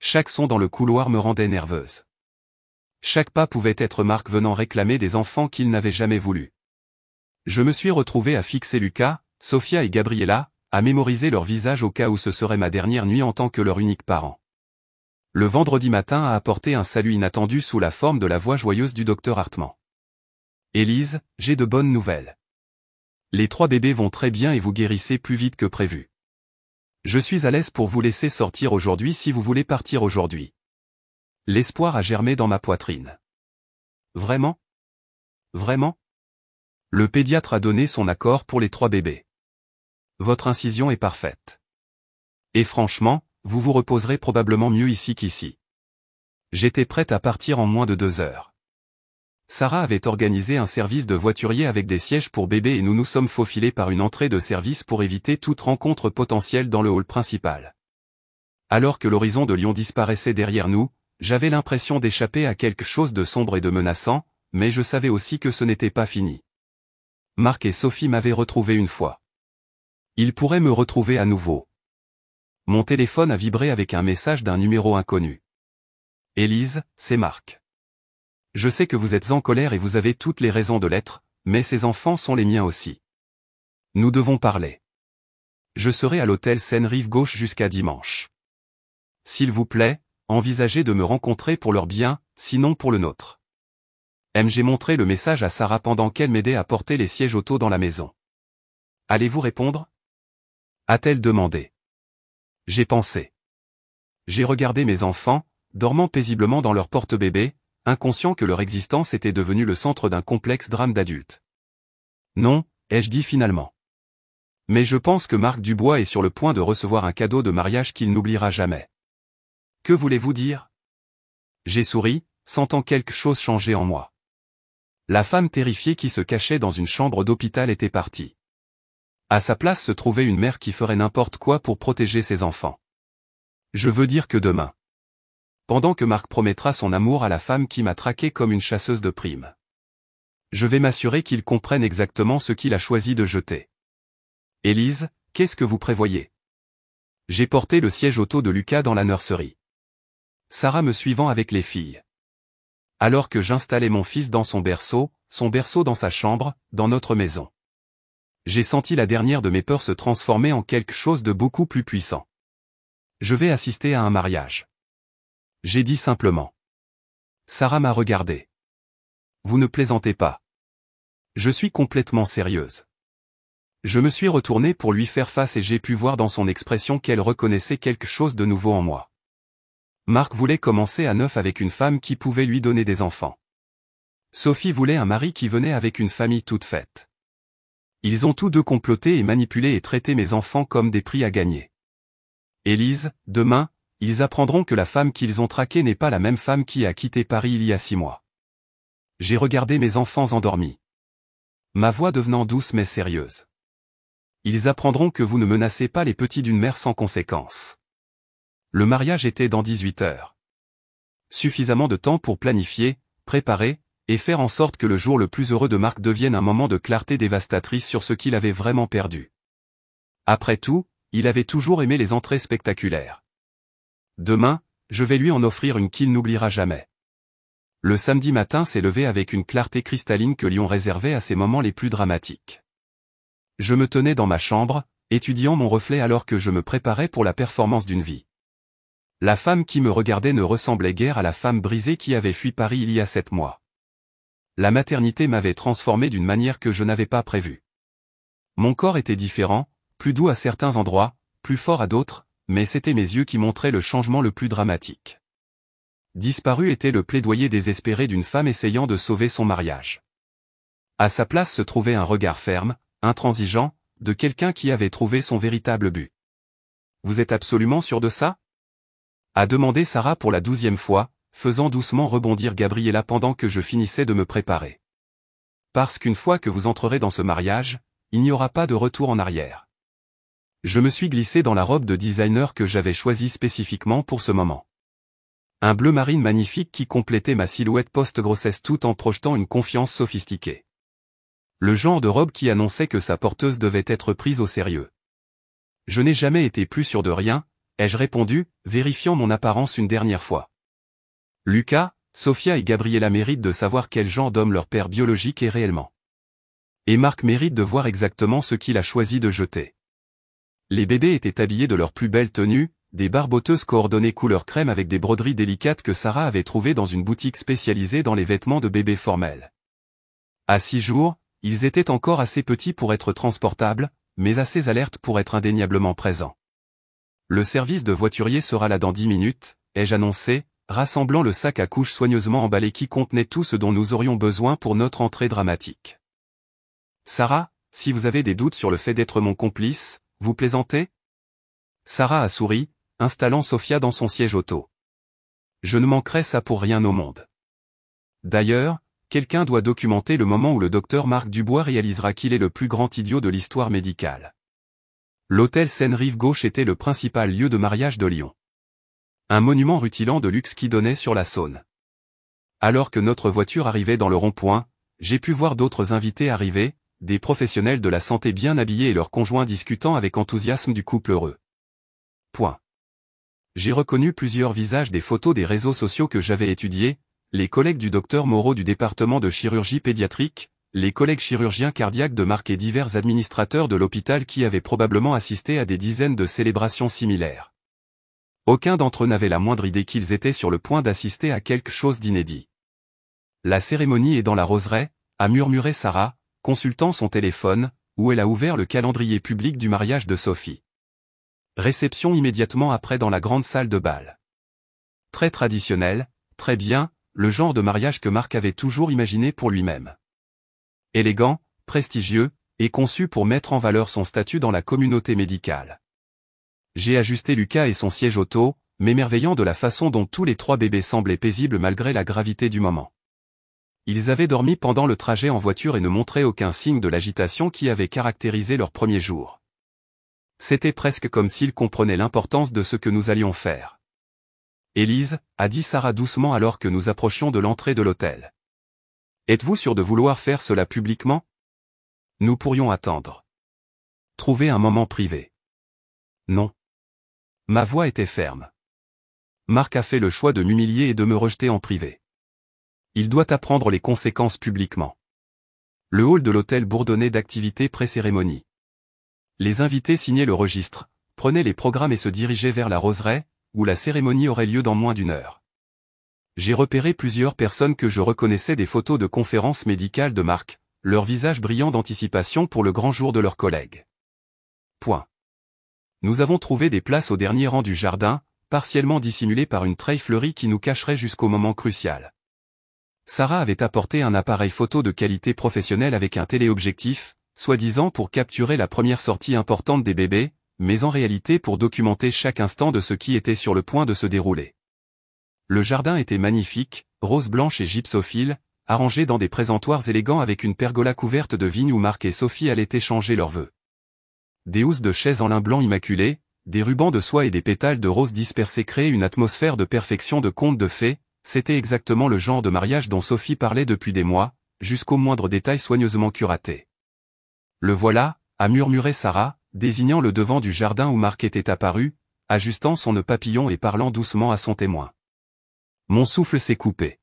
Chaque son dans le couloir me rendait nerveuse. Chaque pas pouvait être Marc venant réclamer des enfants qu'il n'avait jamais voulu. Je me suis retrouvé à fixer Lucas, Sophia et Gabriella, à mémoriser leur visage au cas où ce serait ma dernière nuit en tant que leur unique parent. Le vendredi matin a apporté un salut inattendu sous la forme de la voix joyeuse du docteur Hartmann. Élise, j'ai de bonnes nouvelles. Les 3 bébés vont très bien et vous guérissez plus vite que prévu. Je suis à l'aise pour vous laisser sortir aujourd'hui si vous voulez partir aujourd'hui. L'espoir a germé dans ma poitrine. Vraiment? Vraiment? Le pédiatre a donné son accord pour les 3 bébés. Votre incision est parfaite. Et franchement, vous vous reposerez probablement mieux ici qu'ici. J'étais prête à partir en moins de 2 heures. Sarah avait organisé un service de voiturier avec des sièges pour bébés et nous nous sommes faufilés par une entrée de service pour éviter toute rencontre potentielle dans le hall principal. Alors que l'horizon de Lyon disparaissait derrière nous, j'avais l'impression d'échapper à quelque chose de sombre et de menaçant, mais je savais aussi que ce n'était pas fini. Marc et Sophie m'avaient retrouvé une fois. Ils pourraient me retrouver à nouveau. Mon téléphone a vibré avec un message d'un numéro inconnu. Élise, c'est Marc. Je sais que vous êtes en colère et vous avez toutes les raisons de l'être, mais ces enfants sont les miens aussi. Nous devons parler. Je serai à l'hôtel Seine-Rive-Gauche jusqu'à dimanche. S'il vous plaît, envisagez de me rencontrer pour leur bien, sinon pour le nôtre. J'ai montré le message à Sarah pendant qu'elle m'aidait à porter les sièges auto dans la maison. Allez-vous répondre? A-t-elle demandé. J'ai pensé. J'ai regardé mes enfants, dormant paisiblement dans leur porte-bébé, inconscient que leur existence était devenue le centre d'un complexe drame d'adultes. Non, ai-je dit finalement. Mais je pense que Marc Dubois est sur le point de recevoir un cadeau de mariage qu'il n'oubliera jamais. Que voulez-vous dire? J'ai souri, sentant quelque chose changer en moi. La femme terrifiée qui se cachait dans une chambre d'hôpital était partie. À sa place se trouvait une mère qui ferait n'importe quoi pour protéger ses enfants. Je veux dire que demain. pendant que Marc promettra son amour à la femme qui m'a traqué comme une chasseuse de primes. Je vais m'assurer qu'il comprenne exactement ce qu'il a choisi de jeter. Élise, qu'est-ce que vous prévoyez? J'ai porté le siège auto de Lucas dans la nurserie. Sarah me suivant avec les filles. Alors que j'installais mon fils dans son berceau dans sa chambre, dans notre maison. J'ai senti la dernière de mes peurs se transformer en quelque chose de beaucoup plus puissant. Je vais assister à un mariage. J'ai dit simplement. Sarah m'a regardé. Vous ne plaisantez pas. Je suis complètement sérieuse. Je me suis retourné pour lui faire face et j'ai pu voir dans son expression qu'elle reconnaissait quelque chose de nouveau en moi. Marc voulait commencer à neuf avec une femme qui pouvait lui donner des enfants. Sophie voulait un mari qui venait avec une famille toute faite. Ils ont tous deux comploté et manipulé et traité mes enfants comme des prix à gagner. Élise, demain, ils apprendront que la femme qu'ils ont traquée n'est pas la même femme qui a quitté Paris il y a 6 mois. J'ai regardé mes enfants endormis. Ma voix devenant douce mais sérieuse. Ils apprendront que vous ne menacez pas les petits d'une mère sans conséquence. Le mariage était dans 18 heures. Suffisamment de temps pour planifier, préparer, et faire en sorte que le jour le plus heureux de Marc devienne un moment de clarté dévastatrice sur ce qu'il avait vraiment perdu. Après tout, il avait toujours aimé les entrées spectaculaires. Demain, je vais lui en offrir une qu'il n'oubliera jamais. Le samedi matin s'est levé avec une clarté cristalline que Lyon réservait à ses moments les plus dramatiques. Je me tenais dans ma chambre, étudiant mon reflet alors que je me préparais pour la performance d'une vie. La femme qui me regardait ne ressemblait guère à la femme brisée qui avait fui Paris il y a 7 mois. La maternité m'avait transformé d'une manière que je n'avais pas prévue. Mon corps était différent, plus doux à certains endroits, plus fort à d'autres, mais c'était mes yeux qui montraient le changement le plus dramatique. Disparu était le plaidoyer désespéré d'une femme essayant de sauver son mariage. À sa place se trouvait un regard ferme, intransigeant, de quelqu'un qui avait trouvé son véritable but. Vous êtes absolument sûr de ça? A demandé Sarah pour la 12e fois, faisant doucement rebondir Gabriella pendant que je finissais de me préparer. Parce qu'une fois que vous entrerez dans ce mariage, il n'y aura pas de retour en arrière. Je me suis glissé dans la robe de designer que j'avais choisie spécifiquement pour ce moment. Un bleu marine magnifique qui complétait ma silhouette post-grossesse tout en projetant une confiance sophistiquée. Le genre de robe qui annonçait que sa porteuse devait être prise au sérieux. Je n'ai jamais été plus sûr de rien, ai-je répondu, vérifiant mon apparence une dernière fois. Lucas, Sophia et Gabriella méritent de savoir quel genre d'homme leur père biologique est réellement. Et Marc mérite de voir exactement ce qu'il a choisi de jeter. Les bébés étaient habillés de leurs plus belles tenues, des barboteuses coordonnées couleur crème avec des broderies délicates que Sarah avait trouvées dans une boutique spécialisée dans les vêtements de bébés formels. À 6 jours, ils étaient encore assez petits pour être transportables, mais assez alertes pour être indéniablement présents. Le service de voiturier sera là dans 10 minutes, ai-je annoncé, rassemblant le sac à couches soigneusement emballé qui contenait tout ce dont nous aurions besoin pour notre entrée dramatique. Sarah, si vous avez des doutes sur le fait d'être mon complice, vous plaisantez? Sarah a souri, installant Sophia dans son siège auto. Je ne manquerai ça pour rien au monde. D'ailleurs, quelqu'un doit documenter le moment où le docteur Marc Dubois réalisera qu'il est le plus grand idiot de l'histoire médicale. L'hôtel Seine-Rive-Gauche était le principal lieu de mariage de Lyon. Un monument rutilant de luxe qui donnait sur la Saône. Alors que notre voiture arrivait dans le rond-point, j'ai pu voir d'autres invités arriver, des professionnels de la santé bien habillés et leurs conjoints discutant avec enthousiasme du couple heureux. Point. J'ai reconnu plusieurs visages des photos des réseaux sociaux que j'avais étudiés, les collègues du docteur Moreau du département de chirurgie pédiatrique, les collègues chirurgiens cardiaques de Marc et divers administrateurs de l'hôpital qui avaient probablement assisté à des dizaines de célébrations similaires. Aucun d'entre eux n'avait la moindre idée qu'ils étaient sur le point d'assister à quelque chose d'inédit. La cérémonie est dans la roseraie, a murmuré Sarah, consultant son téléphone, où elle a ouvert le calendrier public du mariage de Sophie. Réception immédiatement après dans la grande salle de bal. Très traditionnel, très bien, le genre de mariage que Marc avait toujours imaginé pour lui-même. Élégant, prestigieux, et conçu pour mettre en valeur son statut dans la communauté médicale. J'ai ajusté Lucas et son siège auto, m'émerveillant de la façon dont tous les 3 bébés semblaient paisibles malgré la gravité du moment. Ils avaient dormi pendant le trajet en voiture et ne montraient aucun signe de l'agitation qui avait caractérisé leur premier jour. C'était presque comme s'ils comprenaient l'importance de ce que nous allions faire. Élise, a dit Sarah doucement alors que nous approchions de l'entrée de l'hôtel. Êtes-vous sûr de vouloir faire cela publiquement? Nous pourrions attendre. Trouver un moment privé. Non. Ma voix était ferme. Marc a fait le choix de m'humilier et de me rejeter en privé. Il doit apprendre les conséquences publiquement. Le hall de l'hôtel bourdonnait d'activités pré-cérémonie. Les invités signaient le registre, prenaient les programmes et se dirigeaient vers la roseraie, où la cérémonie aurait lieu dans moins d'une heure. J'ai repéré plusieurs personnes que je reconnaissais des photos de conférences médicales de Marc, leur visage brillant d'anticipation pour le grand jour de leurs collègues. Point. Nous avons trouvé des places au dernier rang du jardin, partiellement dissimulées par une treille fleurie qui nous cacherait jusqu'au moment crucial. Sarah avait apporté un appareil photo de qualité professionnelle avec un téléobjectif, soi-disant pour capturer la première sortie importante des bébés, mais en réalité pour documenter chaque instant de ce qui était sur le point de se dérouler. Le jardin était magnifique, rose blanche et gypsophile, arrangé dans des présentoirs élégants avec une pergola couverte de vignes où Marc et Sophie allaient échanger leurs vœux. Des housses de chaises en lin blanc immaculé, des rubans de soie et des pétales de rose dispersés créaient une atmosphère de perfection de conte de fées. C'était exactement le genre de mariage dont Sophie parlait depuis des mois, jusqu'au moindre détail soigneusement curaté. Le voilà, a murmuré Sarah, désignant le devant du jardin où Marc était apparu, ajustant son nœud papillon et parlant doucement à son témoin. Mon souffle s'est coupé.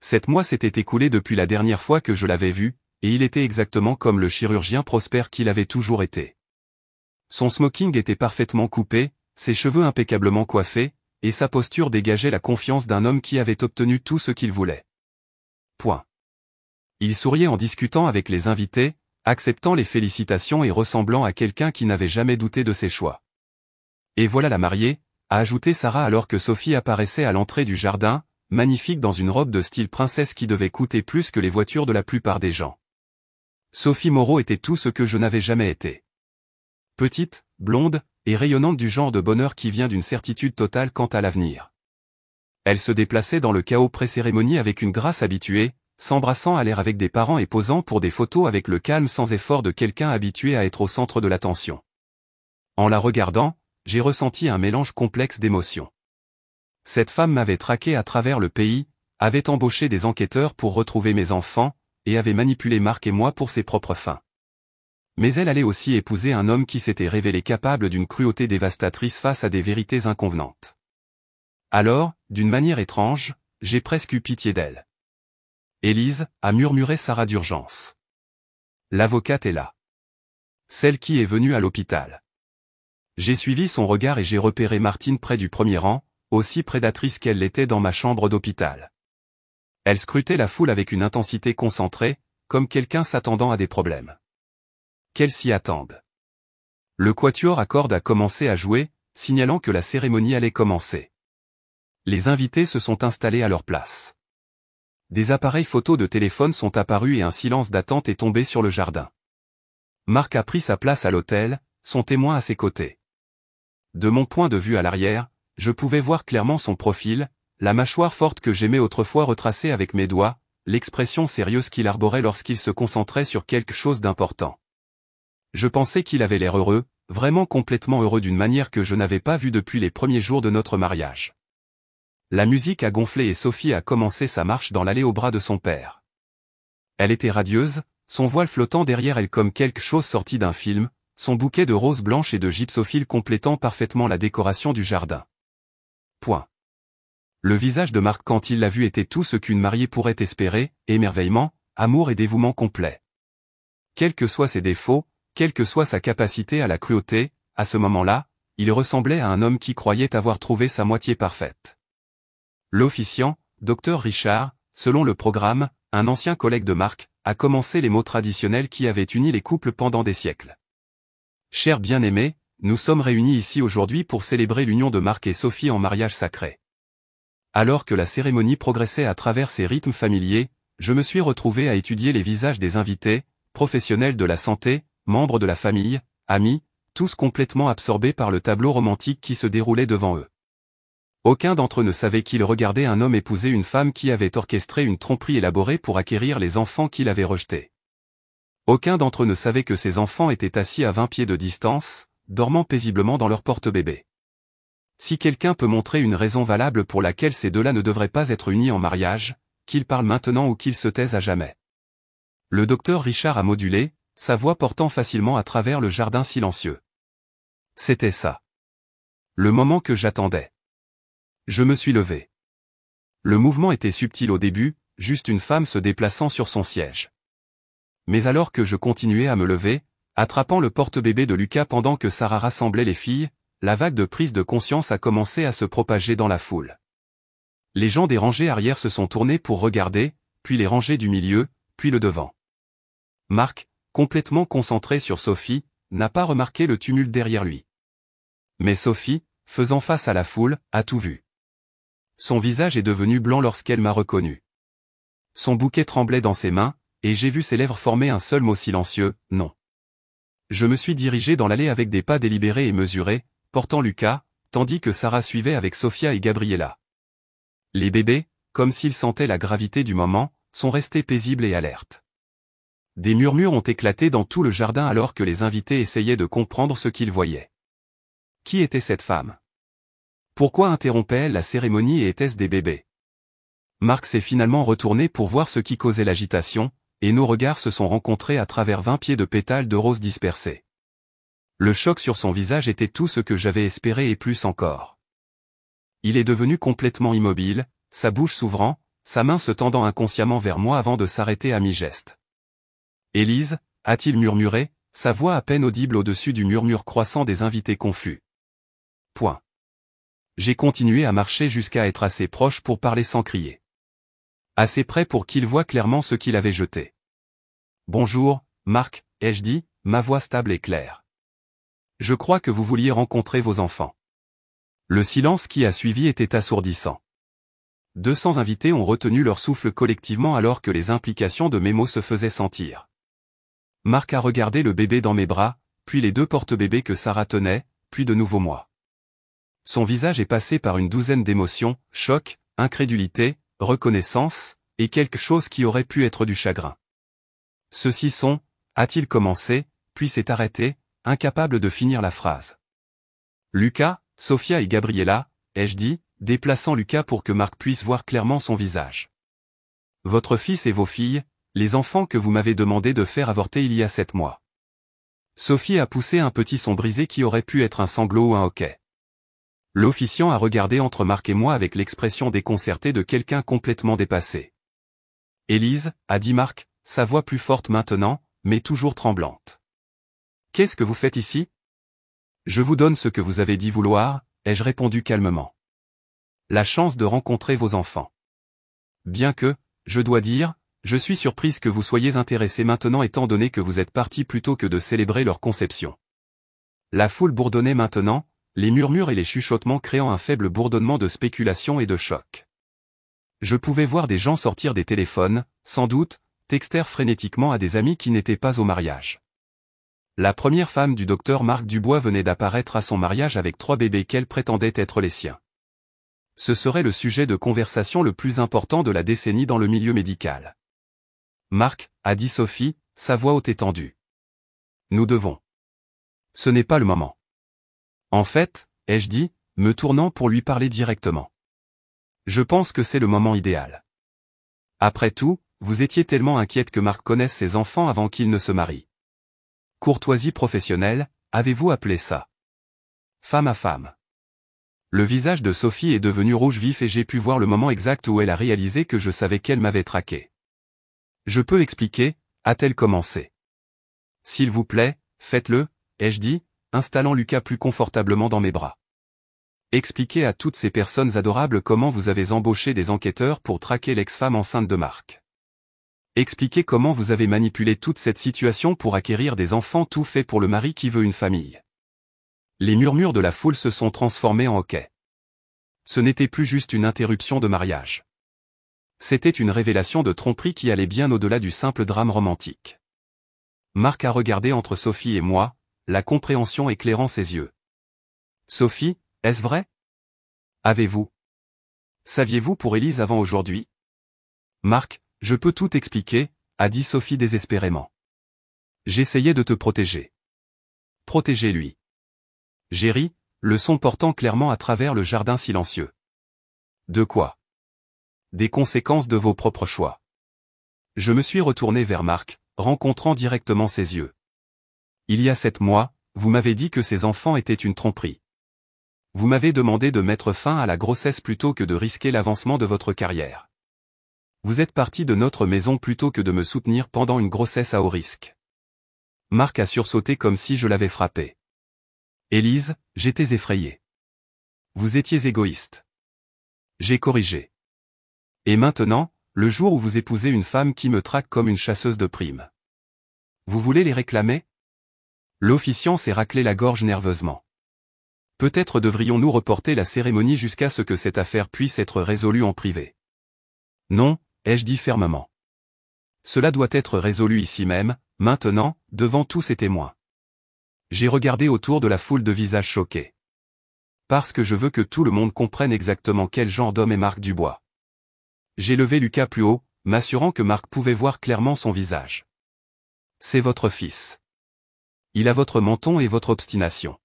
7 mois s'étaient écoulés depuis la dernière fois que je l'avais vu, et il était exactement comme le chirurgien prospère qu'il avait toujours été. Son smoking était parfaitement coupé, ses cheveux impeccablement coiffés, et sa posture dégageait la confiance d'un homme qui avait obtenu tout ce qu'il voulait. Point. Il souriait en discutant avec les invités, acceptant les félicitations et ressemblant à quelqu'un qui n'avait jamais douté de ses choix. Et voilà la mariée, a ajouté Sarah alors que Sophie apparaissait à l'entrée du jardin, magnifique dans une robe de style princesse qui devait coûter plus que les voitures de la plupart des gens. Sophie Moreau était tout ce que je n'avais jamais été. Petite, blonde, et rayonnante du genre de bonheur qui vient d'une certitude totale quant à l'avenir. Elle se déplaçait dans le chaos pré-cérémonie avec une grâce habituée, s'embrassant à l'air avec des parents et posant pour des photos avec le calme sans effort de quelqu'un habitué à être au centre de l'attention. En la regardant, j'ai ressenti un mélange complexe d'émotions. Cette femme m'avait traqué à travers le pays, avait embauché des enquêteurs pour retrouver mes enfants, et avait manipulé Marc et moi pour ses propres fins. Mais elle allait aussi épouser un homme qui s'était révélé capable d'une cruauté dévastatrice face à des vérités inconvenantes. Alors, d'une manière étrange, j'ai presque eu pitié d'elle. Élise, a murmuré Sarah d'urgence. L'avocate est là. Celle qui est venue à l'hôpital. J'ai suivi son regard et j'ai repéré Martine près du premier rang, aussi prédatrice qu'elle l'était dans ma chambre d'hôpital. Elle scrutait la foule avec une intensité concentrée, comme quelqu'un s'attendant à des problèmes. Qu'elle s'y attende. Le quatuor à cordes a commencé à jouer, signalant que la cérémonie allait commencer. Les invités se sont installés à leur place. Des appareils photos de téléphone sont apparus et un silence d'attente est tombé sur le jardin. Marc a pris sa place à l'autel, son témoin à ses côtés. De mon point de vue à l'arrière, je pouvais voir clairement son profil, la mâchoire forte que j'aimais autrefois retracer avec mes doigts, l'expression sérieuse qu'il arborait lorsqu'il se concentrait sur quelque chose d'important. Je pensais qu'il avait l'air heureux, vraiment complètement heureux d'une manière que je n'avais pas vue depuis les premiers jours de notre mariage. La musique a gonflé et Sophie a commencé sa marche dans l'allée au bras de son père. Elle était radieuse, son voile flottant derrière elle comme quelque chose sorti d'un film, son bouquet de roses blanches et de gypsophiles complétant parfaitement la décoration du jardin. Point. Le visage de Marc quand il l'a vue était tout ce qu'une mariée pourrait espérer, émerveillement, amour et dévouement complet. Quels que soient ses défauts, quelle que soit sa capacité à la cruauté, à ce moment-là, il ressemblait à un homme qui croyait avoir trouvé sa moitié parfaite. L'officiant, Dr Richard, selon le programme, un ancien collègue de Marc, a commencé les mots traditionnels qui avaient uni les couples pendant des siècles. Chers bien-aimés, nous sommes réunis ici aujourd'hui pour célébrer l'union de Marc et Sophie en mariage sacré. Alors que la cérémonie progressait à travers ses rythmes familiers, je me suis retrouvé à étudier les visages des invités, professionnels de la santé, membres de la famille, amis, tous complètement absorbés par le tableau romantique qui se déroulait devant eux. Aucun d'entre eux ne savait qu'ils regardaient un homme épouser une femme qui avait orchestré une tromperie élaborée pour acquérir les enfants qu'il avait rejetés. Aucun d'entre eux ne savait que ces enfants étaient assis à 20 pieds de distance, dormant paisiblement dans leur porte-bébé. Si quelqu'un peut montrer une raison valable pour laquelle ces deux-là ne devraient pas être unis en mariage, qu'ils parlent maintenant ou qu'ils se taisent à jamais. Le docteur Richard a modulé, sa voix portant facilement à travers le jardin silencieux. C'était ça. Le moment que j'attendais. Je me suis levé. Le mouvement était subtil au début, juste une femme se déplaçant sur son siège. Mais alors que je continuais à me lever, attrapant le porte-bébé de Lucas pendant que Sarah rassemblait les filles, la vague de prise de conscience a commencé à se propager dans la foule. Les gens des rangées arrière se sont tournés pour regarder, puis les rangées du milieu, puis le devant. Marc, complètement concentré sur Sophie, n'a pas remarqué le tumulte derrière lui. Mais Sophie, faisant face à la foule, a tout vu. Son visage est devenu blanc lorsqu'elle m'a reconnu. Son bouquet tremblait dans ses mains, et j'ai vu ses lèvres former un seul mot silencieux, non. Je me suis dirigé dans l'allée avec des pas délibérés et mesurés, portant Lucas, tandis que Sarah suivait avec Sophia et Gabriella. Les bébés, comme s'ils sentaient la gravité du moment, sont restés paisibles et alertes. Des murmures ont éclaté dans tout le jardin alors que les invités essayaient de comprendre ce qu'ils voyaient. Qui était cette femme? Pourquoi interrompait-elle la cérémonie et était-ce des bébés? Marc s'est finalement retourné pour voir ce qui causait l'agitation, et nos regards se sont rencontrés à travers 20 pieds de pétales de roses dispersés. Le choc sur son visage était tout ce que j'avais espéré et plus encore. Il est devenu complètement immobile, sa bouche s'ouvrant, sa main se tendant inconsciemment vers moi avant de s'arrêter à mi-geste. « Élise » a-t-il murmuré, sa voix à peine audible au-dessus du murmure croissant des invités confus. Point. J'ai continué à marcher jusqu'à être assez proche pour parler sans crier. Assez près pour qu'il voie clairement ce qu'il avait jeté. « Bonjour, Marc » ai-je dit, ma voix stable et claire. Je crois que vous vouliez rencontrer vos enfants. Le silence qui a suivi était assourdissant. 200 invités ont retenu leur souffle collectivement alors que les implications de mes mots se faisaient sentir. Marc a regardé le bébé dans mes bras, puis les deux porte-bébés que Sarah tenait, puis de nouveau moi. Son visage est passé par une douzaine d'émotions, choc, incrédulité, reconnaissance, et quelque chose qui aurait pu être du chagrin. Ceux-ci sont, a-t-il commencé, puis s'est arrêté, incapable de finir la phrase. Lucas, Sophia et Gabriella, ai-je dit, déplaçant Lucas pour que Marc puisse voir clairement son visage. Votre fils et vos filles, les enfants que vous m'avez demandé de faire avorter il y a 7 mois. Sophie a poussé un petit son brisé qui aurait pu être un sanglot ou un hoquet. L'officiant a regardé entre Marc et moi avec l'expression déconcertée de quelqu'un complètement dépassé. Élise, a dit Marc, sa voix plus forte maintenant, mais toujours tremblante. Qu'est-ce que vous faites ici? Je vous donne ce que vous avez dit vouloir, ai-je répondu calmement. La chance de rencontrer vos enfants. Bien que, je dois dire, je suis surprise que vous soyez intéressé maintenant étant donné que vous êtes parti plutôt que de célébrer leur conception. La foule bourdonnait maintenant, les murmures et les chuchotements créant un faible bourdonnement de spéculation et de choc. Je pouvais voir des gens sortir des téléphones, sans doute, textèrent frénétiquement à des amis qui n'étaient pas au mariage. La première femme du docteur Marc Dubois venait d'apparaître à son mariage avec 3 bébés qu'elle prétendait être les siens. Ce serait le sujet de conversation le plus important de la décennie dans le milieu médical. Marc, a dit Sophie, sa voix haute et tendue. Nous devons. Ce n'est pas le moment. En fait, ai-je dit, me tournant pour lui parler directement. Je pense que c'est le moment idéal. Après tout, vous étiez tellement inquiète que Marc connaisse ses enfants avant qu'il ne se marie. Courtoisie professionnelle, avez-vous appelé ça? Femme à femme. Le visage de Sophie est devenu rouge vif et j'ai pu voir le moment exact où elle a réalisé que je savais qu'elle m'avait traqué. Je peux expliquer, a-t-elle commencé. S'il vous plaît, faites-le, ai-je dit, installant Lucas plus confortablement dans mes bras. Expliquez à toutes ces personnes adorables comment vous avez embauché des enquêteurs pour traquer l'ex-femme enceinte de Marc. Expliquez comment vous avez manipulé toute cette situation pour acquérir des enfants tout faits pour le mari qui veut une famille. Les murmures de la foule se sont transformés en hoquets. Ce n'était plus juste une interruption de mariage. C'était une révélation de tromperie qui allait bien au-delà du simple drame romantique. Marc a regardé entre Sophie et moi, la compréhension éclairant ses yeux. Sophie, est-ce vrai? Avez-vous? Saviez-vous pour Élise avant aujourd'hui? Marc, je peux tout expliquer, a dit Sophie désespérément. J'essayais de te protéger. Protégez-lui. J'ai ri, le son portant clairement à travers le jardin silencieux. De quoi? Des conséquences de vos propres choix. Je me suis retourné vers Marc, rencontrant directement ses yeux. Il y a 7 mois, vous m'avez dit que ces enfants étaient une tromperie. Vous m'avez demandé de mettre fin à la grossesse plutôt que de risquer l'avancement de votre carrière. Vous êtes parti de notre maison plutôt que de me soutenir pendant une grossesse à haut risque. Marc a sursauté comme si je l'avais frappé. Élise, j'étais effrayé. Vous étiez égoïste. J'ai corrigé. Et maintenant, le jour où vous épousez une femme qui me traque comme une chasseuse de primes. Vous voulez les réclamer? L'officiant s'est raclé la gorge nerveusement. Peut-être devrions-nous reporter la cérémonie jusqu'à ce que cette affaire puisse être résolue en privé. Non, ai-je dit fermement. Cela doit être résolu ici même, maintenant, devant tous ces témoins. J'ai regardé autour de la foule de visages choqués. Parce que je veux que tout le monde comprenne exactement quel genre d'homme est Marc Dubois. J'ai levé Lucas plus haut, m'assurant que Marc pouvait voir clairement son visage. C'est votre fils. Il a votre menton et votre obstination.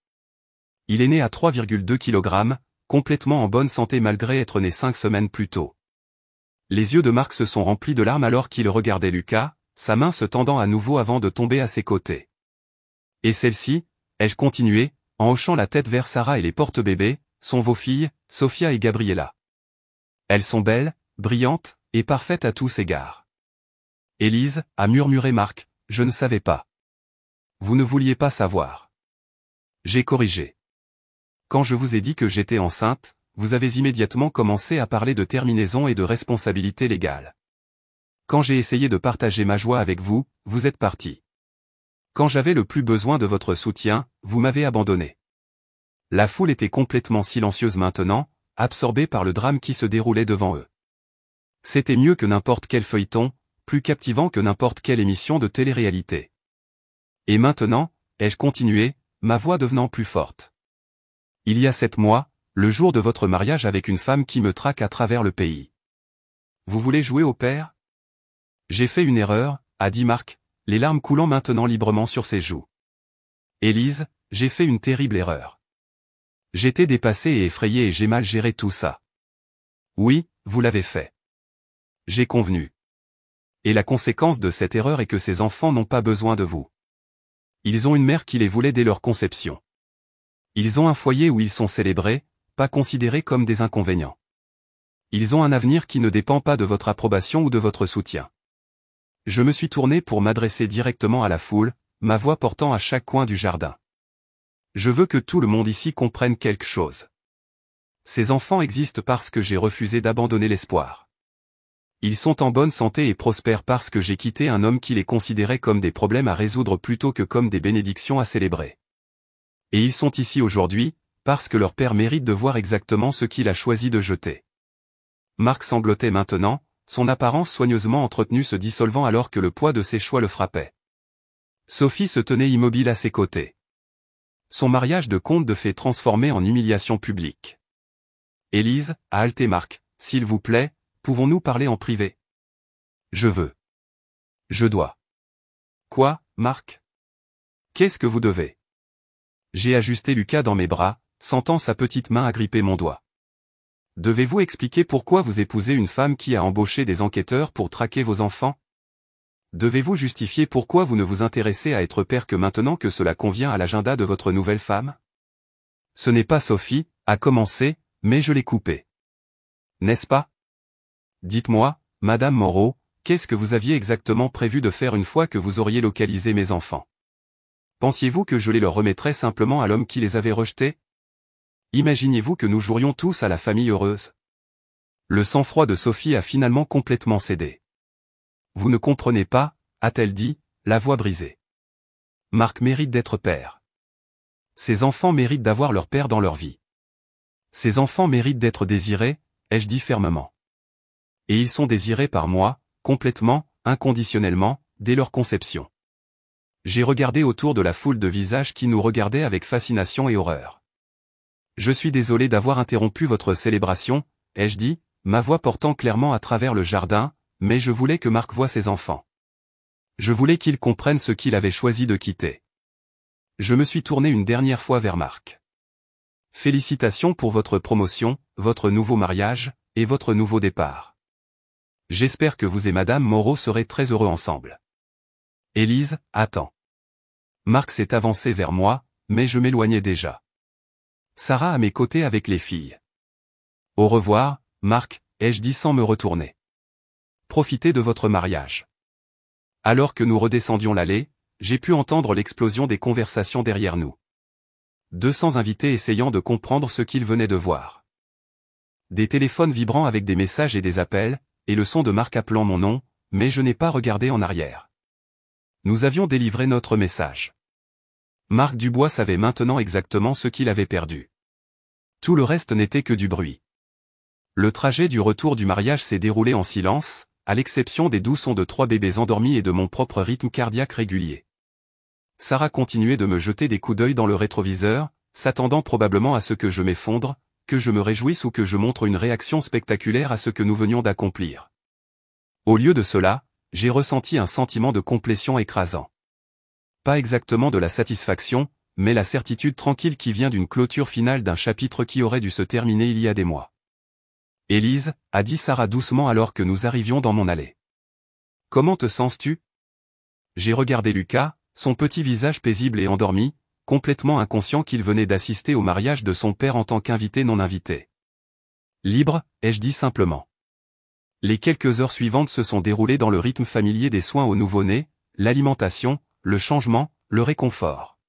Il est né à 3,2 kg, complètement en bonne santé malgré être né 5 semaines plus tôt. Les yeux de Marc se sont remplis de larmes alors qu'il regardait Lucas, sa main se tendant à nouveau avant de tomber à ses côtés. Et celle-ci, ai-je continué, en hochant la tête vers Sarah et les porte-bébés, sont vos filles, Sophia et Gabriella. Elles sont belles, brillantes, et parfaites à tous égards. Élise, a murmuré Marc, je ne savais pas. Vous ne vouliez pas savoir. J'ai corrigé. Quand je vous ai dit que j'étais enceinte, vous avez immédiatement commencé à parler de terminaison et de responsabilité légale. Quand j'ai essayé de partager ma joie avec vous, vous êtes parti. Quand j'avais le plus besoin de votre soutien, vous m'avez abandonné. La foule était complètement silencieuse maintenant, absorbée par le drame qui se déroulait devant eux. C'était mieux que n'importe quel feuilleton, plus captivant que n'importe quelle émission de télé-réalité. Et maintenant, ai-je continué, ma voix devenant plus forte. Il y a 7 mois, le jour de votre mariage avec une femme qui me traque à travers le pays. Vous voulez jouer au père? J'ai fait une erreur, a dit Marc, les larmes coulant maintenant librement sur ses joues. Élise, j'ai fait une terrible erreur. J'étais dépassé et effrayé et j'ai mal géré tout ça. Oui, vous l'avez fait. J'ai convenu. Et la conséquence de cette erreur est que ces enfants n'ont pas besoin de vous. Ils ont une mère qui les voulait dès leur conception. Ils ont un foyer où ils sont célébrés, pas considérés comme des inconvénients. Ils ont un avenir qui ne dépend pas de votre approbation ou de votre soutien. Je me suis tourné pour m'adresser directement à la foule, ma voix portant à chaque coin du jardin. Je veux que tout le monde ici comprenne quelque chose. Ces enfants existent parce que j'ai refusé d'abandonner l'espoir. Ils sont en bonne santé et prospèrent parce que j'ai quitté un homme qui les considérait comme des problèmes à résoudre plutôt que comme des bénédictions à célébrer. Et ils sont ici aujourd'hui, parce que leur père mérite de voir exactement ce qu'il a choisi de jeter. Marc sanglotait maintenant, son apparence soigneusement entretenue se dissolvant alors que le poids de ses choix le frappait. Sophie se tenait immobile à ses côtés. Son mariage de conte de fées transformé en humiliation publique. Élise, a haleté Marc, s'il vous plaît, pouvons-nous parler en privé? Je veux. Je dois. Quoi, Marc? Qu'est-ce que vous devez? J'ai ajusté Lucas dans mes bras, sentant sa petite main agripper mon doigt. Devez-vous expliquer pourquoi vous épousez une femme qui a embauché des enquêteurs pour traquer vos enfants? Devez-vous justifier pourquoi vous ne vous intéressez à être père que maintenant que cela convient à l'agenda de votre nouvelle femme? Ce n'est pas Sophie, a commencé, mais je l'ai coupée. N'est-ce pas? Dites-moi, Madame Moreau, qu'est-ce que vous aviez exactement prévu de faire une fois que vous auriez localisé mes enfants? Pensiez-vous que je les leur remettrais simplement à l'homme qui les avait rejetés? Imaginiez-vous que nous jouerions tous à la famille heureuse? Le sang-froid de Sophie a finalement complètement cédé. Vous ne comprenez pas, a-t-elle dit, la voix brisée. Marc mérite d'être père. Ces enfants méritent d'avoir leur père dans leur vie. Ces enfants méritent d'être désirés, ai-je dit fermement. Et ils sont désirés par moi, complètement, inconditionnellement, dès leur conception. J'ai regardé autour de la foule de visages qui nous regardaient avec fascination et horreur. Je suis désolé d'avoir interrompu votre célébration, ai-je dit, ma voix portant clairement à travers le jardin, mais je voulais que Marc voie ses enfants. Je voulais qu'il comprenne ce qu'il avait choisi de quitter. Je me suis tourné une dernière fois vers Marc. Félicitations pour votre promotion, votre nouveau mariage, et votre nouveau départ. J'espère que vous et Madame Moreau serez très heureux ensemble. Élise, attends. Marc s'est avancé vers moi, mais je m'éloignais déjà. Sarah à mes côtés avec les filles. Au revoir, Marc, ai-je dit sans me retourner. Profitez de votre mariage. Alors que nous redescendions l'allée, j'ai pu entendre l'explosion des conversations derrière nous. 200 invités essayant de comprendre ce qu'ils venaient de voir. Des téléphones vibrant avec des messages et des appels, et le son de Marc appelant mon nom, mais je n'ai pas regardé en arrière. Nous avions délivré notre message. Marc Dubois savait maintenant exactement ce qu'il avait perdu. Tout le reste n'était que du bruit. Le trajet du retour du mariage s'est déroulé en silence, à l'exception des doux sons de 3 bébés endormis et de mon propre rythme cardiaque régulier. Sarah continuait de me jeter des coups d'œil dans le rétroviseur, s'attendant probablement à ce que je m'effondre, que je me réjouisse ou que je montre une réaction spectaculaire à ce que nous venions d'accomplir. Au lieu de cela, j'ai ressenti un sentiment de complétion écrasant. Pas exactement de la satisfaction, mais la certitude tranquille qui vient d'une clôture finale d'un chapitre qui aurait dû se terminer il y a des mois. Élise, a dit Sarah doucement alors que nous arrivions dans mon allée. Comment te sens-tu? J'ai regardé Lucas, son petit visage paisible et endormi, complètement inconscient qu'il venait d'assister au mariage de son père en tant qu'invité non invité. Libre, ai-je dit simplement. Les quelques heures suivantes se sont déroulées dans le rythme familier des soins au nouveau-né, l'alimentation, le changement, le réconfort.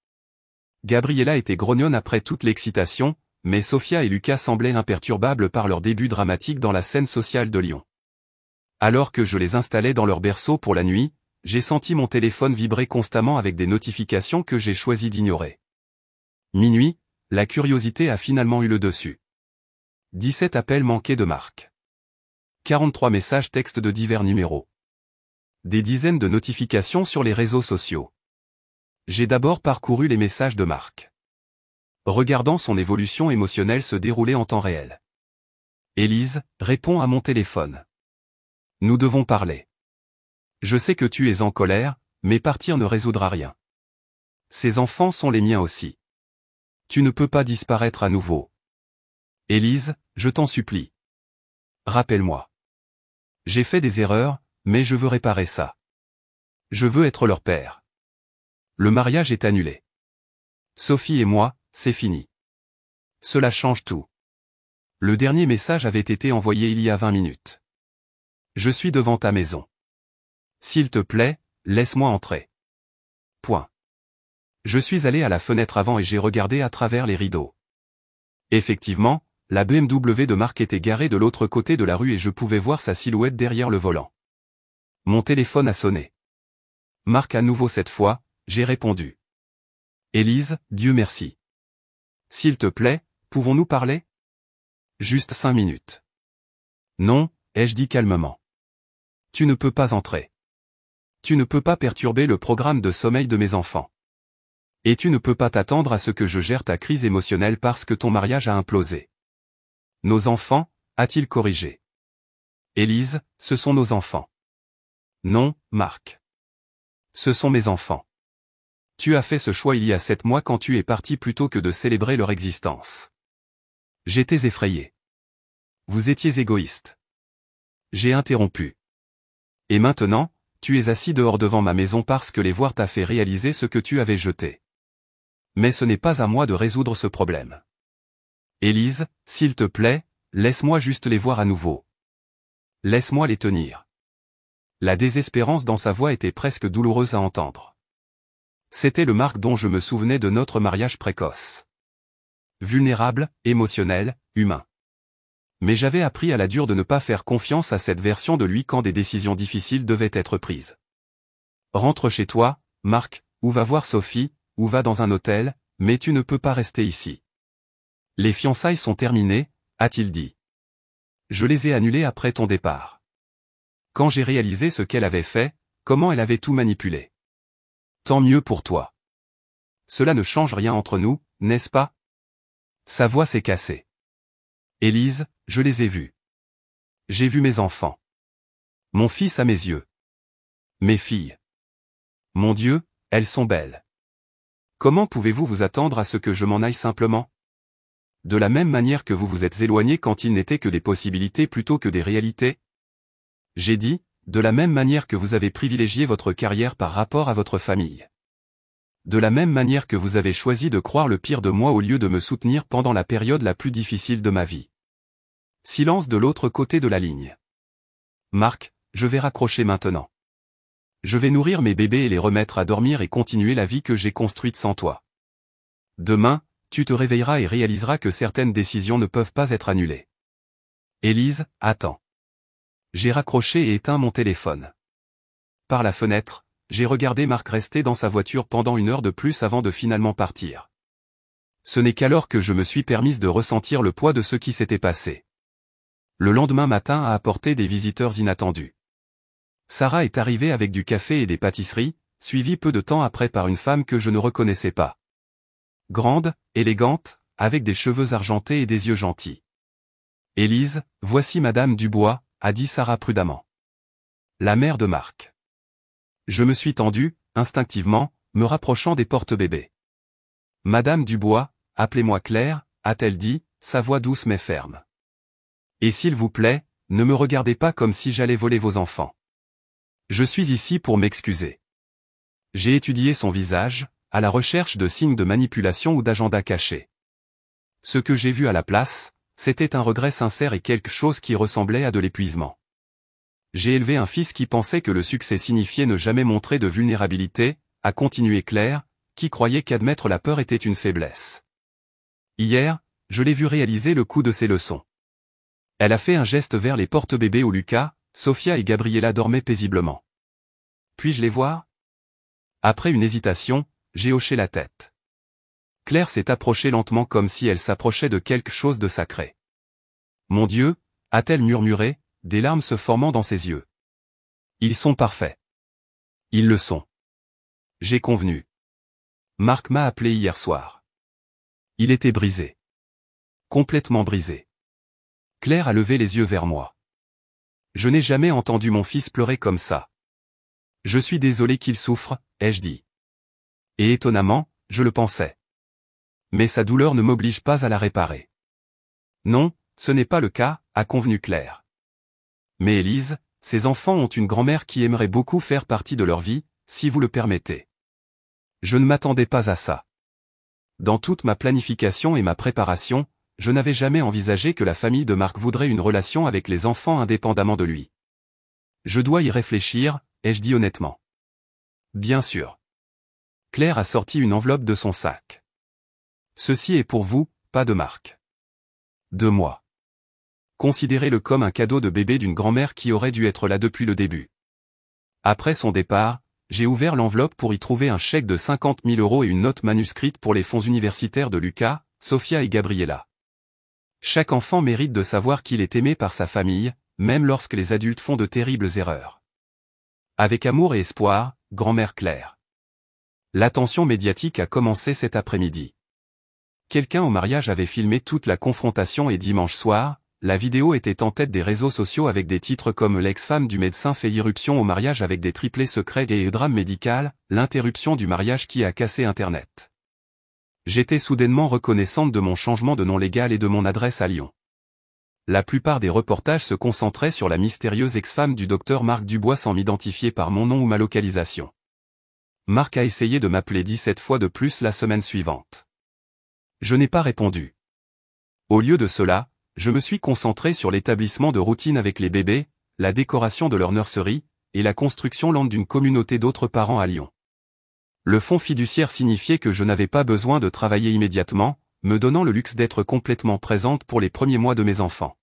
Gabriella était grognonne après toute l'excitation, mais Sophia et Lucas semblaient imperturbables par leur début dramatique dans la scène sociale de Lyon. Alors que je les installais dans leur berceau pour la nuit, j'ai senti mon téléphone vibrer constamment avec des notifications que j'ai choisi d'ignorer. Minuit, la curiosité a finalement eu le dessus. 17 appels manqués de Marc. 43 messages textes de divers numéros. Des dizaines de notifications sur les réseaux sociaux. J'ai d'abord parcouru les messages de Marc. Regardant son évolution émotionnelle se dérouler en temps réel. Élise, réponds à mon téléphone. Nous devons parler. Je sais que tu es en colère, mais partir ne résoudra rien. Ces enfants sont les miens aussi. Tu ne peux pas disparaître à nouveau. Élise, je t'en supplie. Rappelle-moi. J'ai fait des erreurs, mais je veux réparer ça. Je veux être leur père. Le mariage est annulé. Sophie et moi, c'est fini. Cela change tout. Le dernier message avait été envoyé il y a 20 minutes. Je suis devant ta maison. S'il te plaît, laisse-moi entrer. Point. Je suis allé à la fenêtre avant et j'ai regardé à travers les rideaux. Effectivement, la BMW de Marc était garée de l'autre côté de la rue et je pouvais voir sa silhouette derrière le volant. Mon téléphone a sonné. Marc à nouveau cette fois, j'ai répondu. Élise, Dieu merci. S'il te plaît, pouvons-nous parler? Juste 5 minutes. Non, ai-je dit calmement. Tu ne peux pas entrer. Tu ne peux pas perturber le programme de sommeil de mes enfants. Et tu ne peux pas t'attendre à ce que je gère ta crise émotionnelle parce que ton mariage a implosé. Nos enfants, a-t-il corrigé. Élise, ce sont nos enfants. Non, Marc. Ce sont mes enfants. Tu as fait ce choix il y a 7 mois quand tu es parti plutôt que de célébrer leur existence. J'étais effrayé. Vous étiez égoïste. J'ai interrompu. Et maintenant, tu es assis dehors devant ma maison parce que les voir t'a fait réaliser ce que tu avais jeté. Mais ce n'est pas à moi de résoudre ce problème. Élise, s'il te plaît, laisse-moi juste les voir à nouveau. Laisse-moi les tenir. La désespérance dans sa voix était presque douloureuse à entendre. C'était le Marc dont je me souvenais de notre mariage précoce. Vulnérable, émotionnel, humain. Mais j'avais appris à la dure de ne pas faire confiance à cette version de lui quand des décisions difficiles devaient être prises. Rentre chez toi, Marc, ou va voir Sophie, ou va dans un hôtel, mais tu ne peux pas rester ici. Les fiançailles sont terminées, a-t-il dit. Je les ai annulées après ton départ. Quand j'ai réalisé ce qu'elle avait fait, comment elle avait tout manipulé. Tant mieux pour toi. Cela ne change rien entre nous, n'est-ce pas? Sa voix s'est cassée. Élise, je les ai vus. J'ai vu mes enfants. Mon fils à mes yeux. Mes filles. Mon Dieu, elles sont belles. Comment pouvez-vous vous attendre à ce que je m'en aille simplement? de la même manière que vous vous êtes éloigné quand il n'était que des possibilités plutôt que des réalités? J'ai dit, de la même manière que vous avez privilégié votre carrière par rapport à votre famille. De la même manière que vous avez choisi de croire le pire de moi au lieu de me soutenir pendant la période la plus difficile de ma vie. Silence de l'autre côté de la ligne. Marc, je vais raccrocher maintenant. Je vais nourrir mes bébés et les remettre à dormir et continuer la vie que j'ai construite sans toi. Demain, tu te réveilleras et réaliseras que certaines décisions ne peuvent pas être annulées. Élise, attends. J'ai raccroché et éteint mon téléphone. Par la fenêtre, j'ai regardé Marc rester dans sa voiture pendant 1 heure de plus avant de finalement partir. Ce n'est qu'alors que je me suis permise de ressentir le poids de ce qui s'était passé. Le lendemain matin a apporté des visiteurs inattendus. Sarah est arrivée avec du café et des pâtisseries, suivie peu de temps après par une femme que je ne reconnaissais pas. Grande, élégante, avec des cheveux argentés et des yeux gentils. Élise, voici Madame Dubois, a dit Sarah prudemment. La mère de Marc. Je me suis tendu, instinctivement, me rapprochant des porte-bébés. Madame Dubois, appelez-moi Claire, a-t-elle dit, sa voix douce mais ferme. Et s'il vous plaît, ne me regardez pas comme si j'allais voler vos enfants. Je suis ici pour m'excuser. J'ai étudié son visage, à la recherche de signes de manipulation ou d'agenda caché. Ce que j'ai vu à la place, c'était un regret sincère et quelque chose qui ressemblait à de l'épuisement. J'ai élevé un fils qui pensait que le succès signifiait ne jamais montrer de vulnérabilité, a continué Claire, qui croyait qu'admettre la peur était une faiblesse. Hier, je l'ai vu réaliser le coup de ses leçons. Elle a fait un geste vers les porte-bébés où Lucas, Sophia et Gabriella dormaient paisiblement. Puis-je les voir? Après une hésitation, j'ai hoché la tête. Claire s'est approchée lentement comme si elle s'approchait de quelque chose de sacré. Mon Dieu, a-t-elle murmuré, des larmes se formant dans ses yeux. Ils sont parfaits. Ils le sont. J'ai convenu. Marc m'a appelé hier soir. Il était brisé. Complètement brisé. Claire a levé les yeux vers moi. Je n'ai jamais entendu mon fils pleurer comme ça. Je suis désolé qu'il souffre, ai-je dit. Et étonnamment, je le pensais. Mais sa douleur ne m'oblige pas à la réparer. Non, ce n'est pas le cas, a convenu Claire. Mais Élise, ces enfants ont une grand-mère qui aimerait beaucoup faire partie de leur vie, si vous le permettez. Je ne m'attendais pas à ça. Dans toute ma planification et ma préparation, je n'avais jamais envisagé que la famille de Marc voudrait une relation avec les enfants indépendamment de lui. Je dois y réfléchir, ai-je dit honnêtement. Bien sûr. Claire a sorti une enveloppe de son sac. Ceci est pour vous, pas de Marc. De moi. Considérez-le comme un cadeau de bébé d'une grand-mère qui aurait dû être là depuis le début. Après son départ, j'ai ouvert l'enveloppe pour y trouver un chèque de 50 000 € et une note manuscrite pour les fonds universitaires de Lucas, Sophia et Gabriella. Chaque enfant mérite de savoir qu'il est aimé par sa famille, même lorsque les adultes font de terribles erreurs. Avec amour et espoir, grand-mère Claire. L'attention médiatique a commencé cet après-midi. Quelqu'un au mariage avait filmé toute la confrontation et dimanche soir, la vidéo était en tête des réseaux sociaux avec des titres comme l'ex-femme du médecin fait irruption au mariage avec des triplés secrets et drame médical, l'interruption du mariage qui a cassé Internet. J'étais soudainement reconnaissante de mon changement de nom légal et de mon adresse à Lyon. La plupart des reportages se concentraient sur la mystérieuse ex-femme du docteur Marc Dubois sans m'identifier par mon nom ou ma localisation. Marc a essayé de m'appeler 17 fois de plus la semaine suivante. Je n'ai pas répondu. Au lieu de cela, je me suis concentré sur l'établissement de routine avec les bébés, la décoration de leur nurserie, et la construction lente d'une communauté d'autres parents à Lyon. Le fonds fiduciaire signifiait que je n'avais pas besoin de travailler immédiatement, me donnant le luxe d'être complètement présente pour les premiers mois de mes enfants.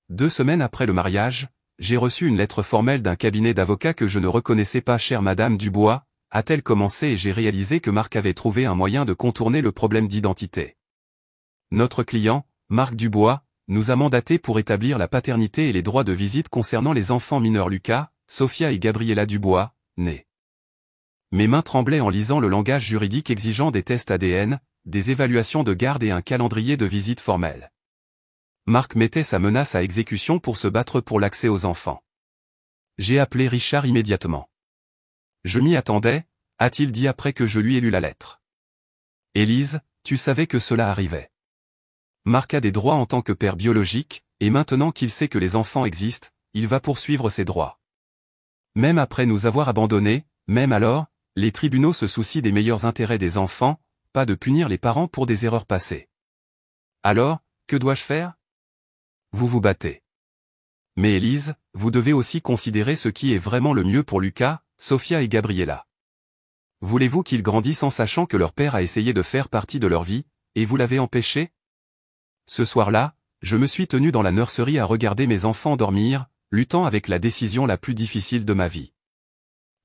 2 semaines après le mariage, j'ai reçu une lettre formelle d'un cabinet d'avocats que je ne reconnaissais pas. Chère Madame Dubois, a-t-elle commencé et j'ai réalisé que Marc avait trouvé un moyen de contourner le problème d'identité. Notre client, Marc Dubois, nous a mandatés pour établir la paternité et les droits de visite concernant les enfants mineurs Lucas, Sophia et Gabriella Dubois, nés. Mes mains tremblaient en lisant le langage juridique exigeant des tests ADN, des évaluations de garde et un calendrier de visite formel. Marc mettait sa menace à exécution pour se battre pour l'accès aux enfants. J'ai appelé Richard immédiatement. Je m'y attendais, a-t-il dit après que je lui ai lu la lettre. Élise, tu savais que cela arrivait. Marc a des droits en tant que père biologique, et maintenant qu'il sait que les enfants existent, il va poursuivre ses droits. Même après nous avoir abandonnés, même alors, les tribunaux se soucient des meilleurs intérêts des enfants, pas de punir les parents pour des erreurs passées. Alors, que dois-je faire? Vous vous battez. Mais Élise, vous devez aussi considérer ce qui est vraiment le mieux pour Lucas, Sophia et Gabriella. Voulez-vous qu'ils grandissent en sachant que leur père a essayé de faire partie de leur vie, et vous l'avez empêché? Ce soir-là, je me suis tenu dans la nurserie à regarder mes enfants dormir, luttant avec la décision la plus difficile de ma vie.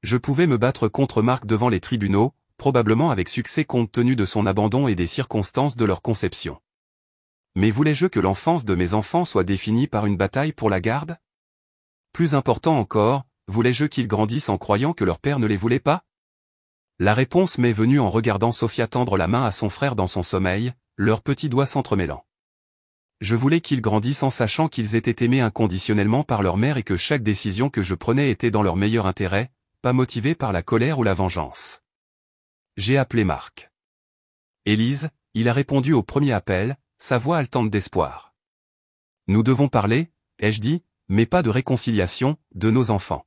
Je pouvais me battre contre Marc devant les tribunaux, probablement avec succès compte tenu de son abandon et des circonstances de leur conception. Mais voulais-je que l'enfance de mes enfants soit définie par une bataille pour la garde? Plus important encore, voulais-je qu'ils grandissent en croyant que leur père ne les voulait pas? La réponse m'est venue en regardant Sophia tendre la main à son frère dans son sommeil, leurs petits doigts s'entremêlant. Je voulais qu'ils grandissent en sachant qu'ils étaient aimés inconditionnellement par leur mère et que chaque décision que je prenais était dans leur meilleur intérêt, pas motivée par la colère ou la vengeance. J'ai appelé Marc. Élise, il a répondu au premier appel, sa voix haletante d'espoir. Nous devons parler, ai-je dit, mais pas de réconciliation, de nos enfants.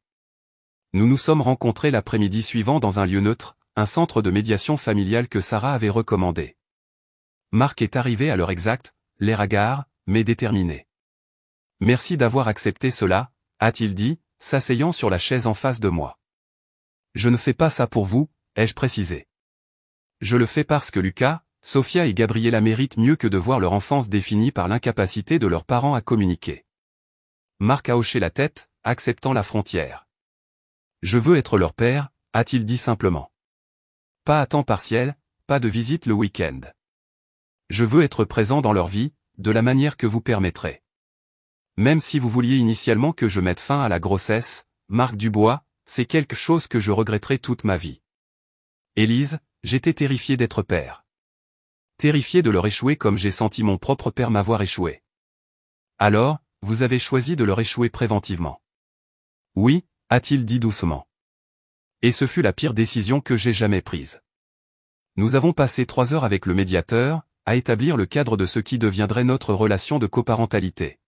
Nous nous sommes rencontrés l'après-midi suivant dans un lieu neutre, un centre de médiation familiale que Sarah avait recommandé. Marc est arrivé à l'heure exacte, l'air hagard, mais déterminé. Merci d'avoir accepté cela, a-t-il dit, s'asseyant sur la chaise en face de moi. Je ne fais pas ça pour vous, ai-je précisé. Je le fais parce que Lucas, Sophia et Gabriella méritent mieux que de voir leur enfance définie par l'incapacité de leurs parents à communiquer. Marc a hoché la tête, acceptant la frontière. Je veux être leur père, a-t-il dit simplement. Pas à temps partiel, pas de visite le week-end. Je veux être présent dans leur vie, de la manière que vous permettrez. Même si vous vouliez initialement que je mette fin à la grossesse, Marc Dubois, c'est quelque chose que je regretterai toute ma vie. Élise, j'étais terrifié d'être père. Terrifié de leur échouer comme j'ai senti mon propre père m'avoir échoué. Alors, vous avez choisi de leur échouer préventivement. Oui, a-t-il dit doucement. Et ce fut la pire décision que j'ai jamais prise. Nous avons passé 3 heures avec le médiateur, à établir le cadre de ce qui deviendrait notre relation de coparentalité.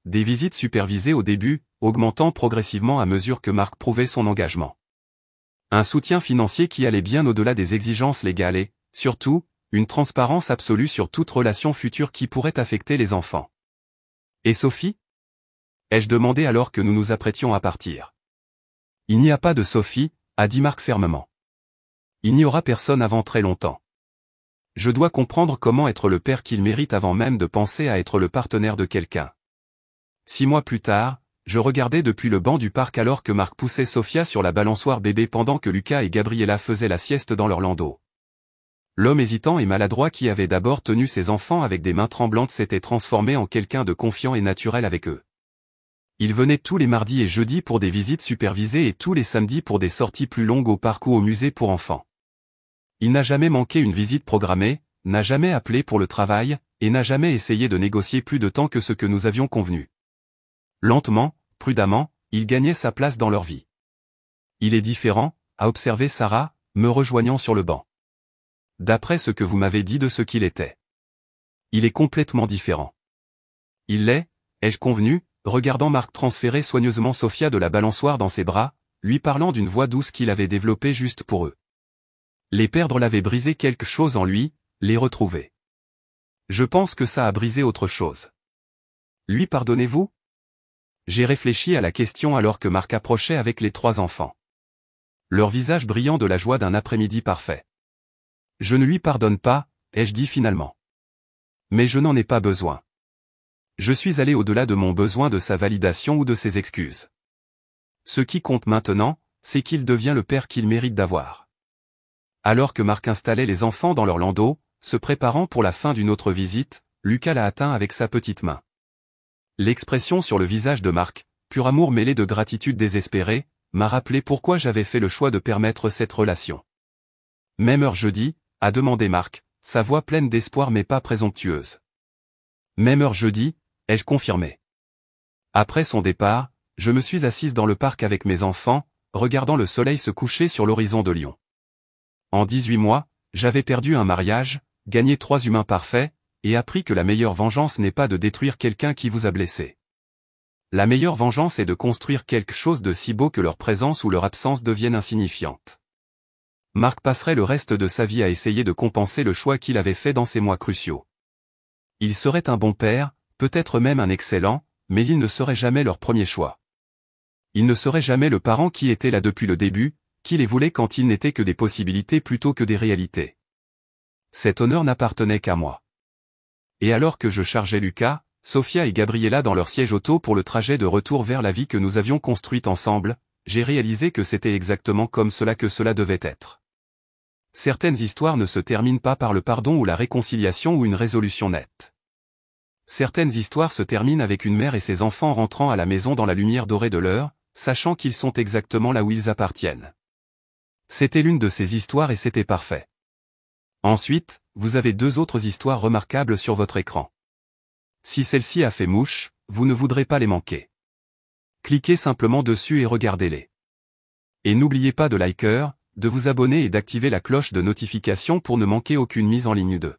Des visites supervisées au début, augmentant progressivement à mesure que Marc prouvait son engagement. Un soutien financier qui allait bien au-delà des exigences légales et, surtout, une transparence absolue sur toute relation future qui pourrait affecter les enfants. Et Sophie? Ai-je demandé alors que nous nous apprêtions à partir. Il n'y a pas de Sophie, a dit Marc fermement. Il n'y aura personne avant très longtemps. Je dois comprendre comment être le père qu'il mérite avant même de penser à être le partenaire de quelqu'un. 6 mois plus tard, je regardais depuis le banc du parc alors que Marc poussait Sophia sur la balançoire bébé pendant que Lucas et Gabriella faisaient la sieste dans leur landau. L'homme hésitant et maladroit qui avait d'abord tenu ses enfants avec des mains tremblantes s'était transformé en quelqu'un de confiant et naturel avec eux. Il venait tous les mardis et jeudis pour des visites supervisées et tous les samedis pour des sorties plus longues au parc ou au musée pour enfants. Il n'a jamais manqué une visite programmée, n'a jamais appelé pour le travail, et n'a jamais essayé de négocier plus de temps que ce que nous avions convenu. Lentement, prudemment, il gagnait sa place dans leur vie. Il est différent, a observé Sarah, me rejoignant sur le banc. D'après ce que vous m'avez dit de ce qu'il était. Il est complètement différent. Il l'est, ai-je convenu, regardant Marc transférer soigneusement Sophia de la balançoire dans ses bras, lui parlant d'une voix douce qu'il avait développée juste pour eux. Les perdre l'avait brisé quelque chose en lui, les retrouver. Je pense que ça a brisé autre chose. Lui pardonnez-vous? J'ai réfléchi à la question alors que Marc approchait avec les 3 enfants. Leur visage brillant de la joie d'un après-midi parfait. Je ne lui pardonne pas, ai-je dit finalement. Mais je n'en ai pas besoin. Je suis allé au-delà de mon besoin de sa validation ou de ses excuses. Ce qui compte maintenant, c'est qu'il devient le père qu'il mérite d'avoir. Alors que Marc installait les enfants dans leur landau, se préparant pour la fin d'une autre visite, Lucas l'a atteint avec sa petite main. L'expression sur le visage de Marc, pur amour mêlé de gratitude désespérée, m'a rappelé pourquoi j'avais fait le choix de permettre cette relation. Même heure jeudi, a demandé Marc, sa voix pleine d'espoir mais pas présomptueuse. Même heure jeudi, ai-je confirmé. Après son départ, je me suis assise dans le parc avec mes enfants, regardant le soleil se coucher sur l'horizon de Lyon. En 18 mois, j'avais perdu un mariage, gagné 3 humains parfaits, et appris que la meilleure vengeance n'est pas de détruire quelqu'un qui vous a blessé. La meilleure vengeance est de construire quelque chose de si beau que leur présence ou leur absence devienne insignifiante. Marc passerait le reste de sa vie à essayer de compenser le choix qu'il avait fait dans ces mois cruciaux. Il serait un bon père, peut-être même un excellent, mais il ne serait jamais leur premier choix. Il ne serait jamais le parent qui était là depuis le début, qui les voulait quand il n'était que des possibilités plutôt que des réalités. Cet honneur n'appartenait qu'à moi. Et alors que je chargeais Lucas, Sophia et Gabriella dans leur siège auto pour le trajet de retour vers la vie que nous avions construite ensemble, j'ai réalisé que c'était exactement comme cela que cela devait être. Certaines histoires ne se terminent pas par le pardon ou la réconciliation ou une résolution nette. Certaines histoires se terminent avec une mère et ses enfants rentrant à la maison dans la lumière dorée de l'heure, sachant qu'ils sont exactement là où ils appartiennent. C'était l'une de ces histoires et c'était parfait. Ensuite, vous avez deux autres histoires remarquables sur votre écran. Si celle-ci a fait mouche, vous ne voudrez pas les manquer. Cliquez simplement dessus et regardez-les. Et n'oubliez pas de liker, de vous abonner et d'activer la cloche de notification pour ne manquer aucune mise en ligne d'eux.